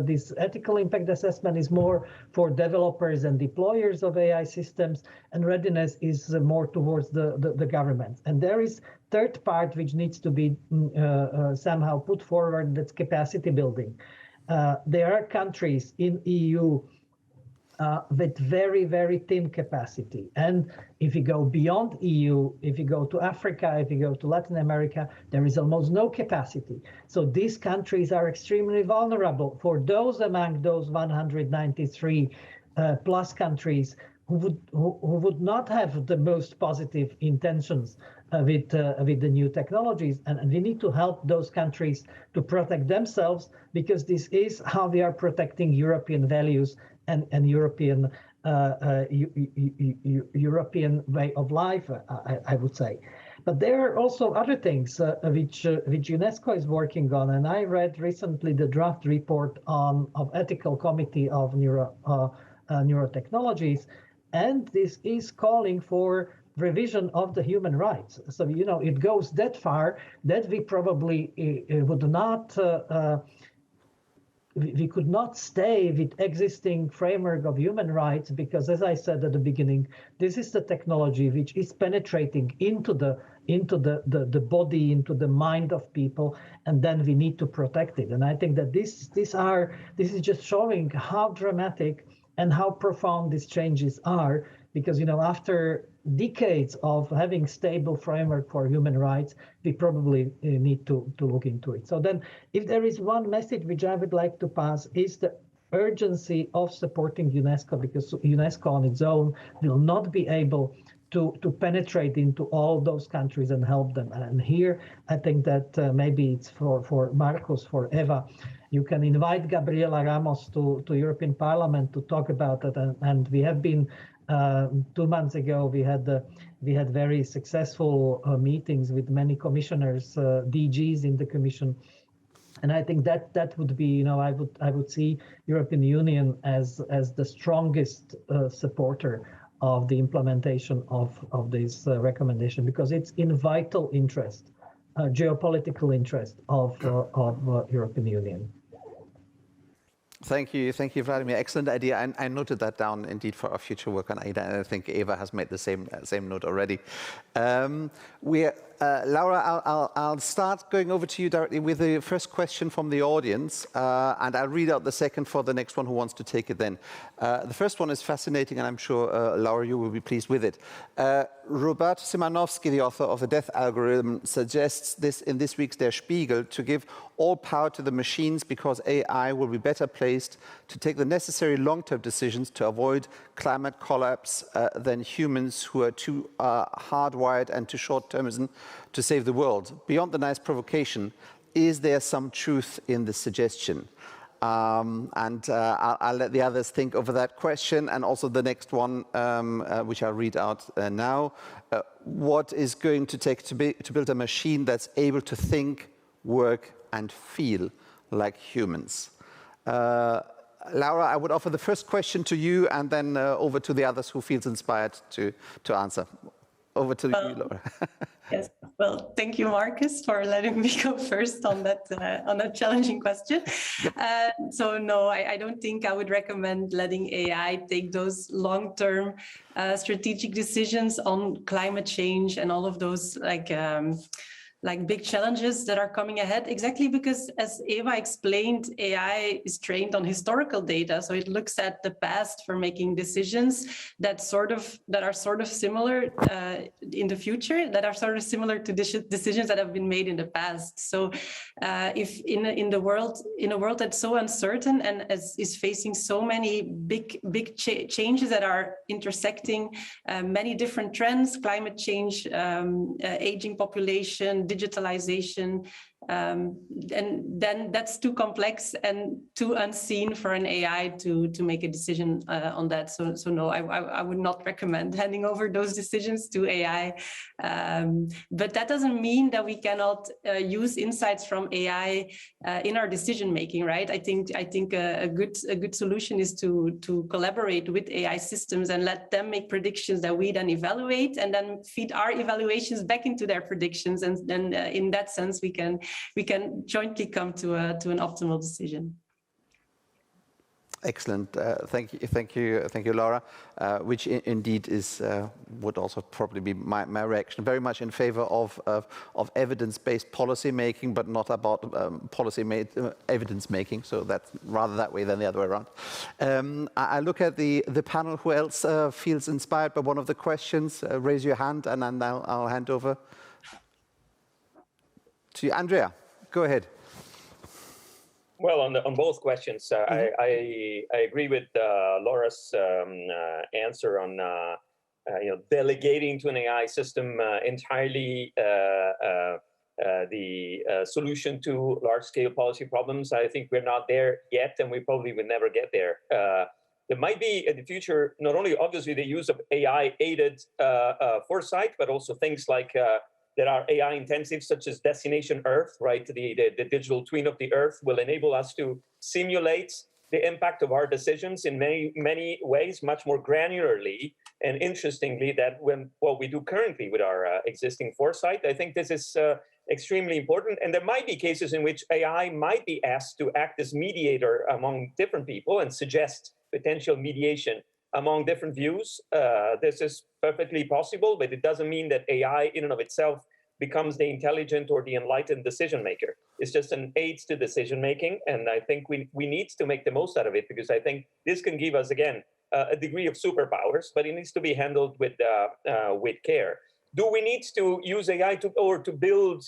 this ethical impact assessment is more for developers and deployers of AI systems, and readiness is more towards the government. And there is third part which needs to be somehow put forward, that's capacity building. There are countries in EU with very, very thin capacity. And if you go beyond EU, if you go to Africa, if you go to Latin America, there is almost no capacity. So these countries are extremely vulnerable. For those among those 193 plus countries who would not have the most positive intentions with the new technologies, and we need to help those countries to protect themselves, because this is how we are protecting European values and European way of life, I would say. But there are also other things which UNESCO is working on, and I read recently the draft report of Ethical Committee of Neurotechnologies, and this is calling for revision of the human rights. So, it goes that far that we probably would not, we could not stay with existing framework of human rights, because, as I said at the beginning, this is the technology which is penetrating into the body, into the mind of people, and then we need to protect it. And I think that this is just showing how dramatic and how profound these changes are, because after decades of having stable framework for human rights, we probably need to look into it. So then, if there is one message which I would like to pass, is the urgency of supporting UNESCO, because UNESCO on its own will not be able to penetrate into all those countries and help them. And here, I think that maybe it's for Marcus, for Eva, you can invite Gabriela Ramos to European Parliament to talk about it. And we have been 2 months ago, we had very successful meetings with many commissioners, DGs in the Commission, and I think that would be, I would see European Union as the strongest supporter of the implementation of this recommendation, because it's in vital interest, geopolitical interest of European Union. Thank you, Vladimír. Excellent idea. I noted that down indeed for our future work on AIDA, and I think Eva has made the same note already. Laura, I'll start going over to you directly with the first question from the audience, and I'll read out the second for the next one who wants to take it then. The first one is fascinating, and I'm sure, Laura, you will be pleased with it. Robert Szymanowski, the author of The Death Algorithm, suggests this in this week's Der Spiegel, to give all power to the machines, because AI will be better placed to take the necessary long-term decisions to avoid climate collapse than humans, who are too hardwired and too short-termism to save the world. Beyond the nice provocation, is there some truth in this suggestion? I'll let the others think over that question, and also the next one, which I'll read out now. What is going to take to build a machine that's able to think, work, and feel like humans? Laura, I would offer the first question to you, and then over to the others who feels inspired to answer. Over to you, Laura. Yes. Well, thank you, Marcus, for letting me go first on that challenging question. So no, I don't think I would recommend letting AI take those long-term strategic decisions on climate change and all of those like big challenges that are coming ahead, exactly because, as Eva explained, AI is trained on historical data, so it looks at the past for making decisions that are sort of similar in the future, that are sort of similar to decisions that have been made in the past. So if in a world that's so uncertain and is facing so many big changes that are intersecting many different trends, climate change, aging population, digitalization, and then that's too complex and too unseen for an AI to make a decision on that. So no, I would not recommend handing over those decisions to AI. But that doesn't mean that we cannot use insights from AI in our decision making, right? I think a good solution is to collaborate with AI systems and let them make predictions that we then evaluate, and then feed our evaluations back into their predictions, and then in that sense we can jointly come to an optimal decision. Excellent. Thank you, Laura. Which indeed is would also probably be my reaction. Very much in favor of evidence-based policy making, but not about evidence making. So that's rather that way than the other way around. I look at the panel. Who else feels inspired by one of the questions? Raise your hand, and then I'll hand over to you, Andrea. Go ahead. Well, on both questions, I agree with Laura's answer on delegating to an AI system entirely the solution to large-scale policy problems. I think we're not there yet, and we probably will never get there. There might be in the future not only obviously the use of AI-aided foresight, but also things like that are AI intensive, such as Destination Earth, right? The digital twin of the Earth will enable us to simulate the impact of our decisions in many ways, much more granularly and interestingly than what we do currently with our existing foresight. I think this is extremely important. And there might be cases in which AI might be asked to act as mediator among different people and suggest potential mediation among different views. This is perfectly possible, but it doesn't mean that AI in and of itself becomes the intelligent or the enlightened decision maker. It's just an aid to decision making. And I think we need to make the most out of it, because I think this can give us, again, a degree of superpowers, but it needs to be handled with care. Do we need to use AI to build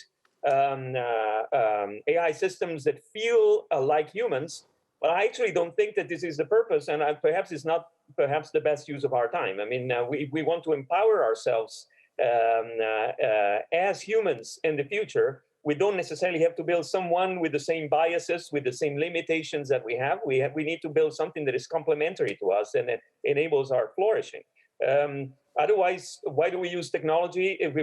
AI systems that feel like humans? Well, I actually don't think that this is the purpose, and perhaps it's not the best use of our time. I mean, we want to empower ourselves as humans in the future. We don't necessarily have to build someone with the same biases, with the same limitations that we have. We need to build something that is complementary to us and that enables our flourishing. Otherwise, why do we use technology? If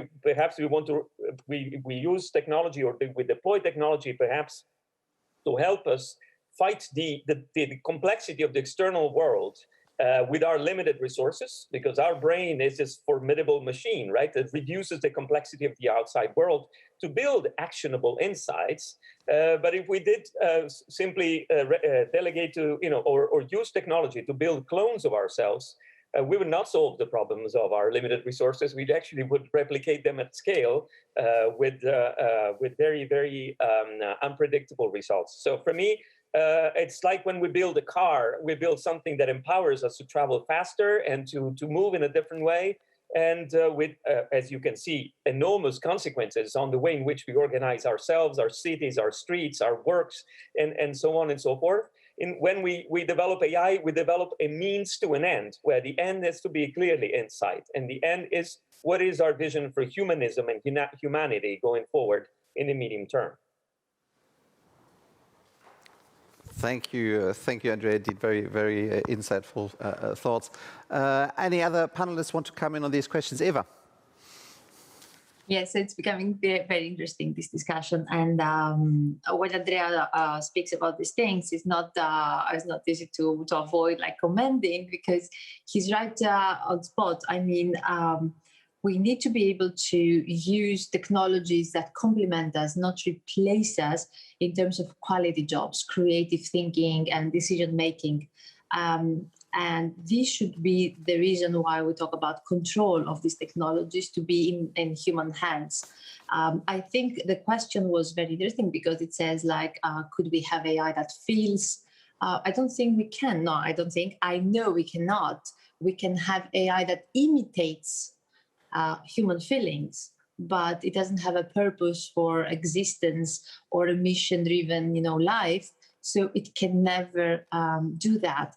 we use technology, or we deploy technology perhaps to help us fight the complexity of the external world with our limited resources, because our brain is this formidable machine, right? That reduces the complexity of the outside world to build actionable insights. But if we did simply delegate to, or use technology to build clones of ourselves, we would not solve the problems of our limited resources. We actually would replicate them at scale with very, very unpredictable results. So for me, it's like when we build a car, we build something that empowers us to travel faster and to move in a different way. And with, as you can see, enormous consequences on the way in which we organize ourselves, our cities, our streets, our works, and so on and so forth. When we develop AI, we develop a means to an end, where the end has to be clearly in sight. And the end is, what is our vision for humanism and humanity going forward in the medium term? Thank you, Andrea. Indeed, very, very insightful thoughts. Any other panelists want to come in on these questions? Eva? Yes, it's becoming very interesting, this discussion. And when Andrea speaks about these things, it's not easy to avoid commenting, because he's right on spot. I mean, we need to be able to use technologies that complement us, not replace us, in terms of quality jobs, creative thinking, and decision making. And this should be the reason why we talk about control of these technologies to be in human hands. I think the question was very interesting because it says like, could we have AI that feels? I don't think we can. No, I don't think. I know we cannot. We can have AI that imitates human feelings, but it doesn't have a purpose for existence or a mission-driven, life. So it can never do that.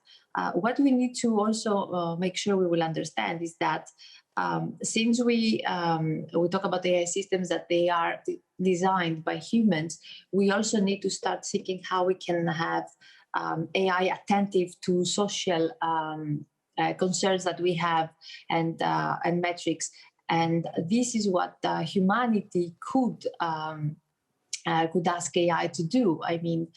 What we need to also make sure we will understand is that since we talk about AI systems that they are designed by humans, we also need to start thinking how we can have AI attentive to social concerns that we have and metrics. And this is what humanity could ask AI to do. I mean,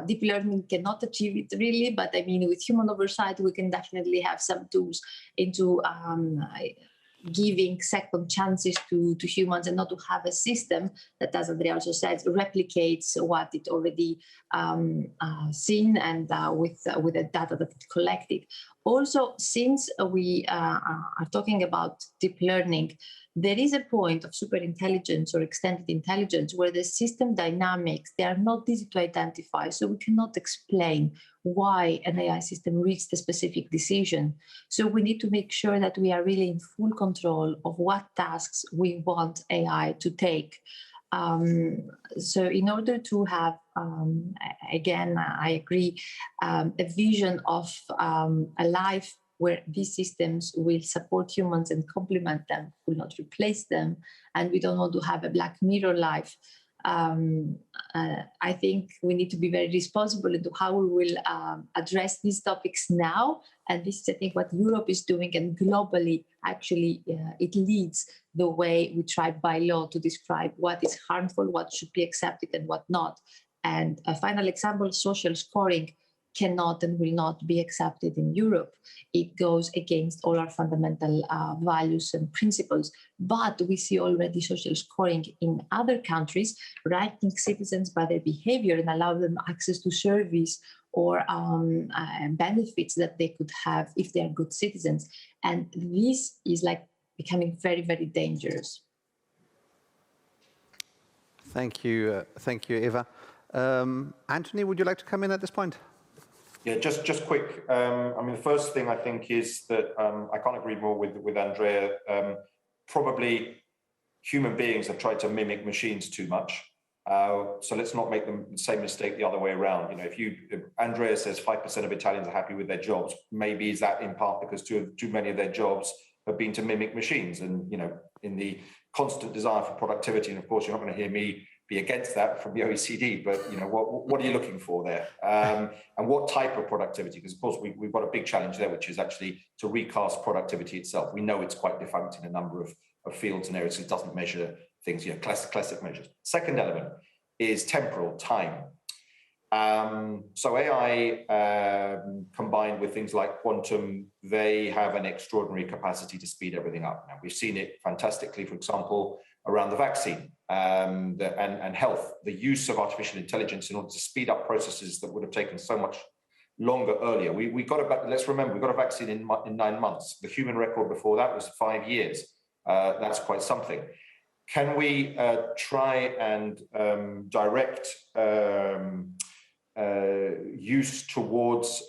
deep learning cannot achieve it really, but I mean, with human oversight, we can definitely have some tools into giving second chances to humans and not to have a system that, as Andrea also said, replicates what it already seen and with the data that it collected. Also, since we are talking about deep learning, there is a point of superintelligence or extended intelligence where the system dynamics, they are not easy to identify. So we cannot explain why an AI system reached a specific decision. So we need to make sure that we are really in full control of what tasks we want AI to take. So in order to have, again, I agree, a vision of a life where these systems will support humans and complement them, will not replace them, and we don't want to have a Black Mirror life. I think we need to be very responsible into how we will address these topics now. And this is, I think, what Europe is doing, and globally, actually, it leads the way we try by law to describe what is harmful, what should be accepted, and what not. And a final example, social scoring cannot and will not be accepted in Europe. It goes against all our fundamental values and principles. But we see already social scoring in other countries, ranking citizens by their behavior and allow them access to service or benefits that they could have if they are good citizens. And this is like becoming very, very dangerous. Thank you, Eva. Anthony, would you like to come in at this point? Yeah, just quick. I mean, the first thing I think is that I can't agree more with Andrea. Probably human beings have tried to mimic machines too much. So let's not make the same mistake the other way around. If Andrea says 5% of Italians are happy with their jobs, maybe is that in part because too many of their jobs have been to mimic machines, and in the constant desire for productivity. And of course, you're not going to hear me be against that from the OECD, but what are you looking for there? And what type of productivity? Because of course we've got a big challenge there, which is actually to recast productivity itself. We know it's quite defunct in a number of fields and areas. It doesn't measure things, classic measures. Second element is temporal time. So AI combined with things like quantum, they have an extraordinary capacity to speed everything up. Now, we've seen it fantastically, for example, around the vaccine and health, the use of artificial intelligence in order to speed up processes that would have taken so much longer earlier. Let's remember, we got a vaccine in 9 months. The human record before that was 5 years. That's quite something. Can we try and direct use towards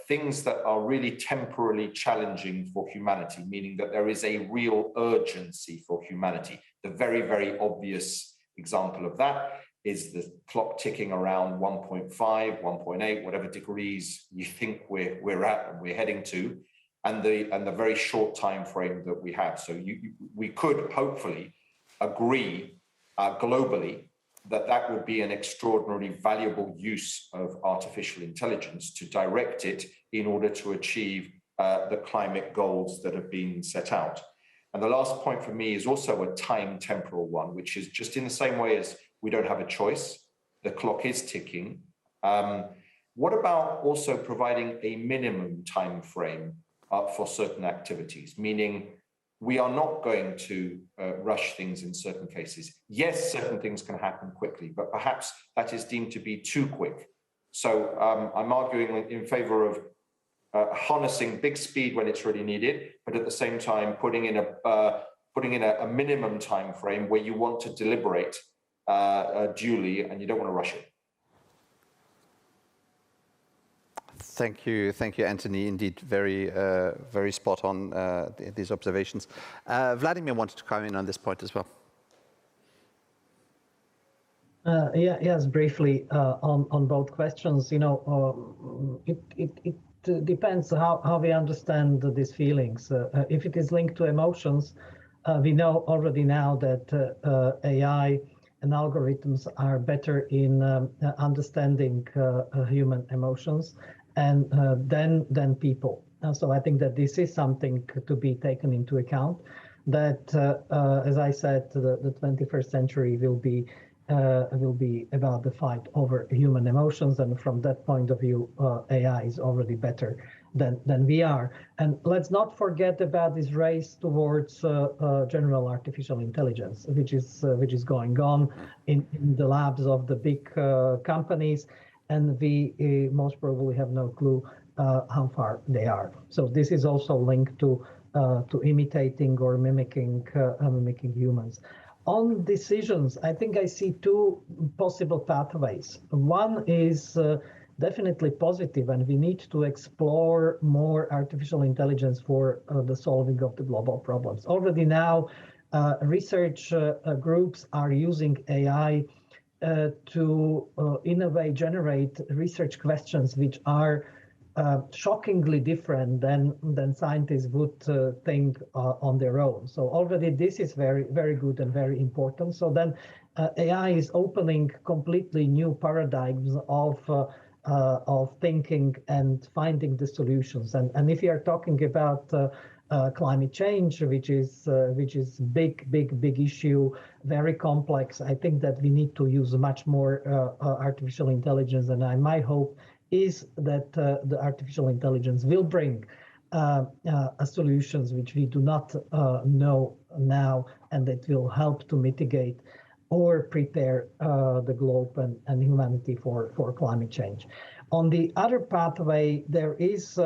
things that are really temporarily challenging for humanity, meaning that there is a real urgency for humanity? The very, very obvious example of that is the clock ticking around 1.5, 1.8, whatever degrees you think we're at and we're heading to, and the very short time frame that we have. So we could hopefully agree globally that would be an extraordinarily valuable use of artificial intelligence to direct it in order to achieve the climate goals that have been set out. And the last point for me is also a time temporal one, which is just in the same way as we don't have a choice, the clock is ticking. What about also providing a minimum time frame for certain activities, meaning we are not going to rush things in certain cases. Yes, certain things can happen quickly, but perhaps that is deemed to be too quick. So I'm arguing in favor of harnessing big speed when it's really needed, but at the same time putting in a minimum time frame where you want to deliberate duly and you don't want to rush it. Thank you, Anthony. Indeed, very spot on these observations. Vladimír wanted to come in on this point as well. Yes, briefly on both questions. You know, it depends how we understand these feelings. If it is linked to emotions, we know already now that AI and algorithms are better in understanding human emotions and than people. So I think that this is something to be taken into account. That, as I said, the 21st century will be about the fight over human emotions, and from that point of view, AI is already better than we are. And let's not forget about this race towards general artificial intelligence, which is going on in the labs of the big companies, and we most probably have no clue how far they are. So this is also linked to imitating or mimicking humans. On decisions, I think I see two possible pathways. One is definitely positive, and we need to explore more artificial intelligence for the solving of the global problems. Already now, research groups are using AI to, in a way, generate research questions which are shockingly different than scientists would think on their own. So already this is very good and very important. So then AI is opening completely new paradigms of thinking and finding the solutions. And if you are talking about climate change, which is big issue, very complex, I think that we need to use much more artificial intelligence. And my hope is that the artificial intelligence will bring solutions which we do not know now, and that will help to mitigate or prepare the globe and humanity for climate change. On the other pathway, there is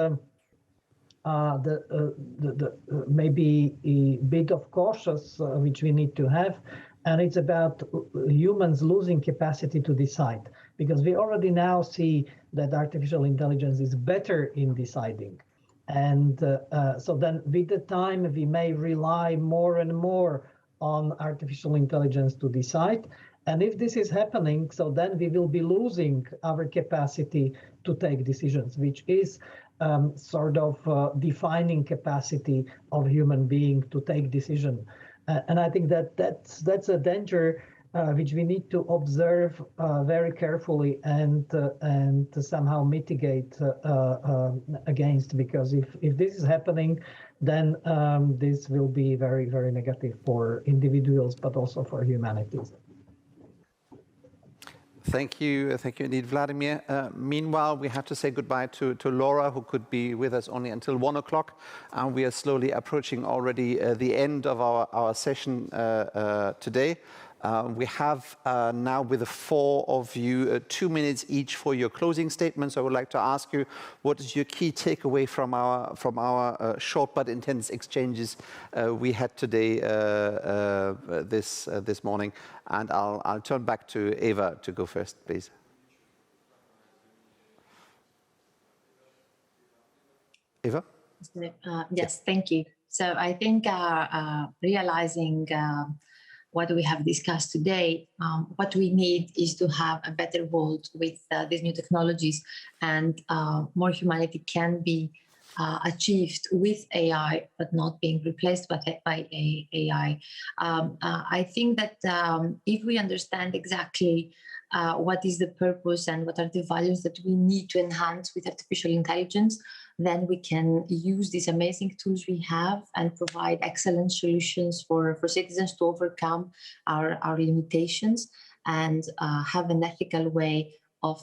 maybe a bit of cautious which we need to have, and it's about humans losing capacity to decide, because we already now see that artificial intelligence is better in deciding. And so then with the time, we may rely more and more on artificial intelligence to decide. And if this is happening, so then we will be losing our capacity to take decisions, which is sort of defining capacity of human being to take decision. And I think that's a danger which we need to observe very carefully and to somehow mitigate against, because if this is happening, then this will be very negative for individuals, but also for humanity. Thank you indeed, Vladimír. Meanwhile, we have to say goodbye to Laura, who could be with us only until 1 o'clock, and we are slowly approaching already the end of our session today. We have now, with the four of you, 2 minutes each for your closing statements. I would like to ask you, what is your key takeaway from our short but intense exchanges we had today, this morning? And I'll turn back to Eva to go first, please. Eva? Yes, thank you. So I think realizing what we have discussed today, what we need is to have a better world with these new technologies, and more humanity can be achieved with AI, but not being replaced by AI. I think that if we understand exactly what is the purpose and what are the values that we need to enhance with artificial intelligence, then we can use these amazing tools we have and provide excellent solutions for citizens to overcome our limitations and have an ethical way of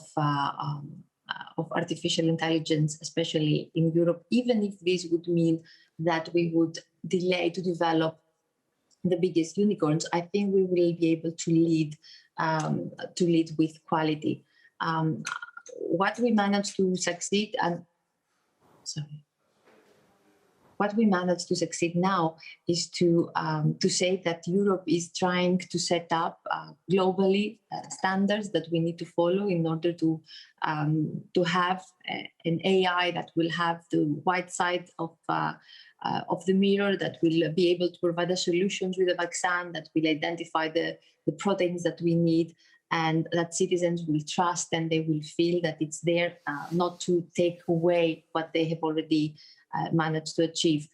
artificial intelligence, especially in Europe, even if this would mean that we would delay to develop the biggest unicorns. I think we will be able to lead with quality. What we managed to succeed, and sorry. What we managed to succeed now is to say that Europe is trying to set up globally standards that we need to follow in order to have an AI that will have the white side of the mirror, that will be able to provide us solutions with a vaccine, that will identify the proteins that we need, and that citizens will trust and they will feel that it's there not to take away what they have already managed to achieve.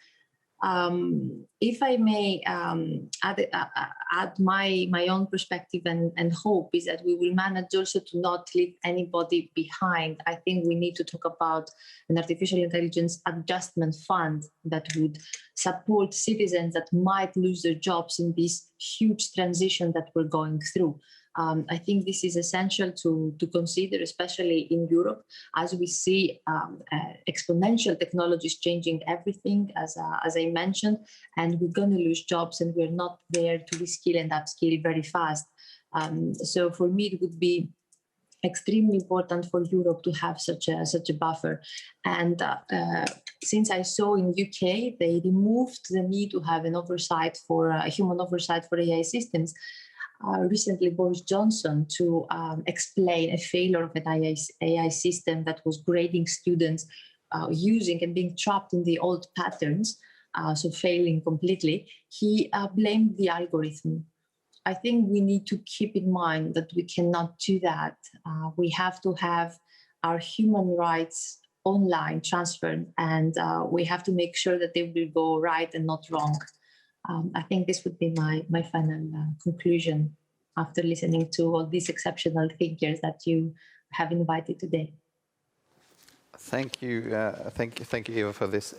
If I may add my own perspective and hope is that we will manage also to not leave anybody behind. I think we need to talk about an artificial intelligence adjustment fund that would support citizens that might lose their jobs in this huge transition that we're going through. I think this is essential to consider, especially in Europe, as we see exponential technologies changing everything, as I mentioned, and we're going to lose jobs, and we're not there to reskill and upskill very fast. So for me, it would be extremely important for Europe to have such a buffer. And since I saw in UK, they removed the need to have an oversight for a human oversight for AI systems. Recently, Boris Johnson to explain a failure of an AI system that was grading students using and being trapped in the old patterns, so failing completely, he blamed the algorithm. I think we need to keep in mind that we cannot do that. We have to have our human rights online transferred, and we have to make sure that they will go right and not wrong. I think this would be my final conclusion after listening to all these exceptional thinkers that you have invited today. Thank you, Eva, for this.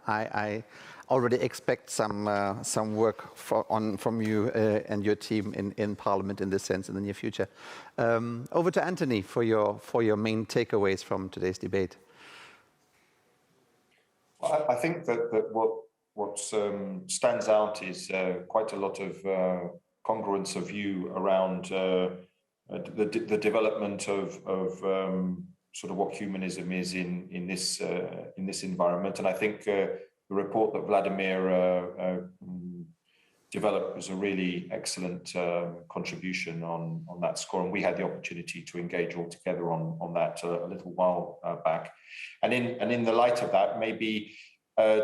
I already expect some work from you and your team in Parliament in this sense in the near future. Over to Anthony for your main takeaways from today's debate. Well, I think that what stands out is quite a lot of congruence of view around the development of sort of what humanism is in this environment. And I think the report that Vladimír developed was a really excellent contribution on that score. And we had the opportunity to engage all together on that a little while back. And in the light of that, maybe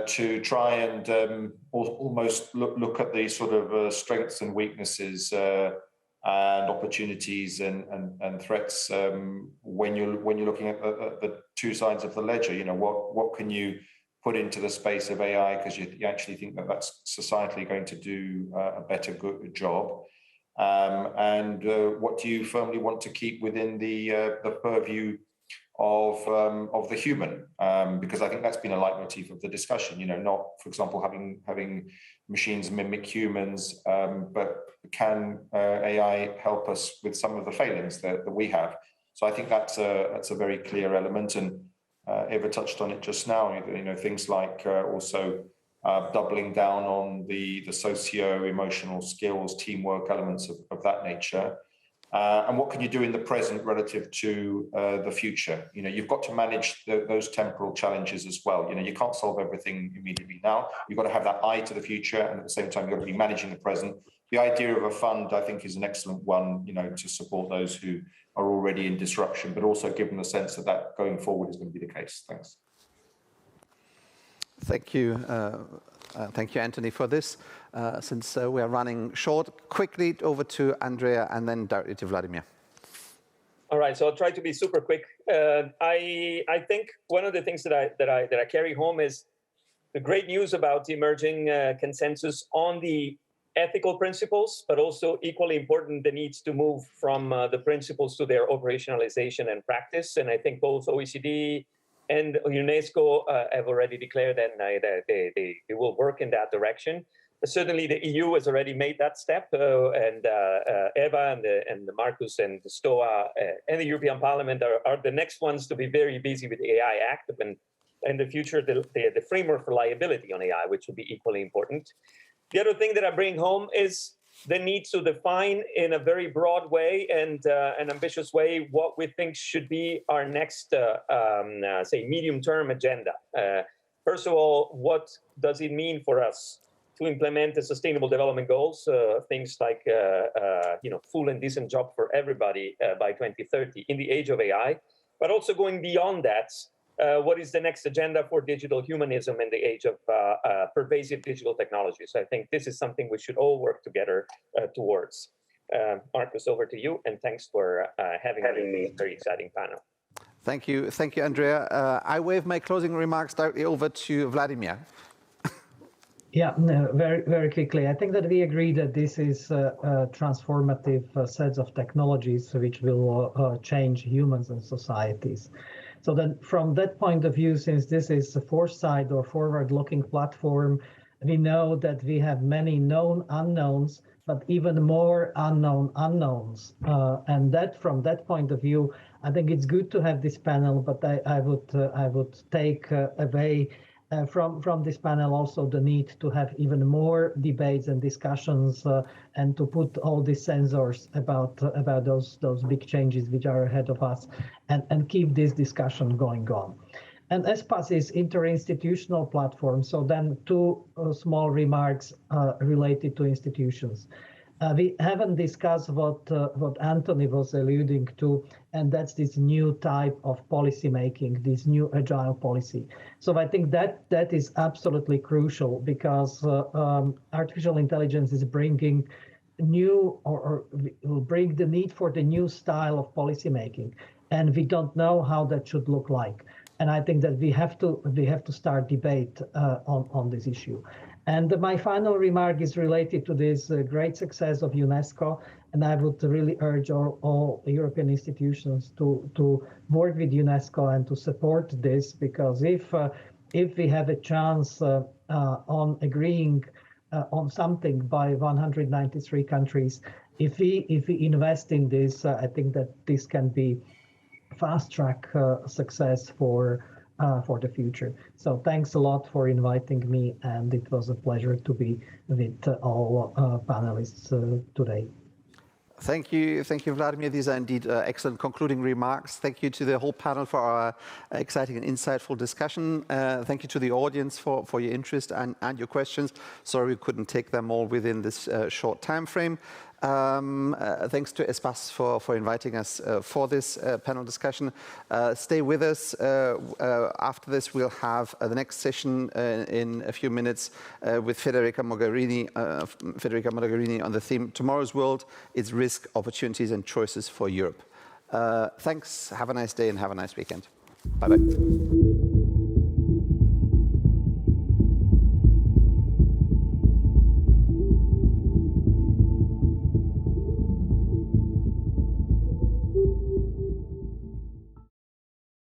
to try and almost look at the sort of strengths and weaknesses and opportunities and threats when you're looking at the two sides of the ledger. You know, what can you put into the space of AI because you actually think that that's societally going to do a better good job, and what do you firmly want to keep within the purview of the human, because I think that's been a leitmotif of the discussion. You know, not, for example, having machines mimic humans, but can AI help us with some of the failings that we have? So I think that's a very clear element, and Eva touched on it just now. You know, things like also doubling down on the socio-emotional skills, teamwork elements of that nature. And what can you do in the present relative to the future? You know, you've got to manage those temporal challenges as well. You know, you can't solve everything immediately now. You've got to have that eye to the future, and at the same time, you've got to be managing the present. The idea of a fund, I think, is an excellent one, you know, to support those who are already in disruption, but also give them the sense that going forward is going to be the case. Thanks. Thank you. Thank you, Anthony, for this. Since we are running short, quickly over to Andrea and then directly to Vladimír. All right, so I'll try to be super quick. I think one of the things that I carry home is the great news about the emerging consensus on the ethical principles, but also equally important, the needs to move from the principles to their operationalization and practice. And I think both OECD and UNESCO have already declared that they will work in that direction. Certainly, the EU has already made that step, and Eva and Marcus and the STOA and the European Parliament are the next ones to be very busy with the AI Act, and in the future, the framework for liability on AI, which will be equally important. The other thing that I bring home is the need to define in a very broad way and an ambitious way what we think should be our next, say, medium-term agenda. First of all, what does it mean for us to implement the Sustainable Development Goals, things like full and decent job for everybody by 2030 in the age of AI, but also going beyond that, what is the next agenda for digital humanism in the age of pervasive digital technologies? I think this is something we should all work together towards. Marcus, over to you, and thanks for having me. Very exciting panel. Thank you, Andrea. I wave my closing remarks directly over to Vladimír. Yeah, no, very quickly. I think that we agree that this is a transformative sets of technologies which will change humans and societies. So then from that point of view, since this is a foresight or forward-looking platform, we know that we have many known unknowns, but even more unknown unknowns. And that from that point of view, I think it's good to have this panel, but I would take away from this panel also the need to have even more debates and discussions and to put all these sensors about those big changes which are ahead of us and keep this discussion going on. And ESPAS is interinstitutional platform. So then two small remarks related to institutions. We haven't discussed what Anthony was alluding to, and that's this new type of policy making, this new agile policy. So I think that is absolutely crucial because artificial intelligence is bringing new or will bring the need for the new style of policy making, and we don't know how that should look like. And I think that we have to start debate on this issue. And my final remark is related to this great success of UNESCO, and I would really urge all European institutions to work with UNESCO and to support this, because if we have a chance on agreeing on something by 193 countries, if we invest in this, I think that this can be fast track success for the future. So thanks a lot for inviting me, and it was a pleasure to be with all panelists today. Thank you, Vladimír. These are indeed excellent concluding remarks. Thank you to the whole panel for our exciting and insightful discussion. Thank you to the audience for your interest and your questions. Sorry we couldn't take them all within this short time frame. Thanks to ESPAS for inviting us for this panel discussion. Stay with us. After this, we'll have the next session in a few minutes with Federica Mogherini on the theme Tomorrow's World, Its Risk, Opportunities and Choices for Europe. Thanks. Have a nice day and have a nice weekend. Bye-bye.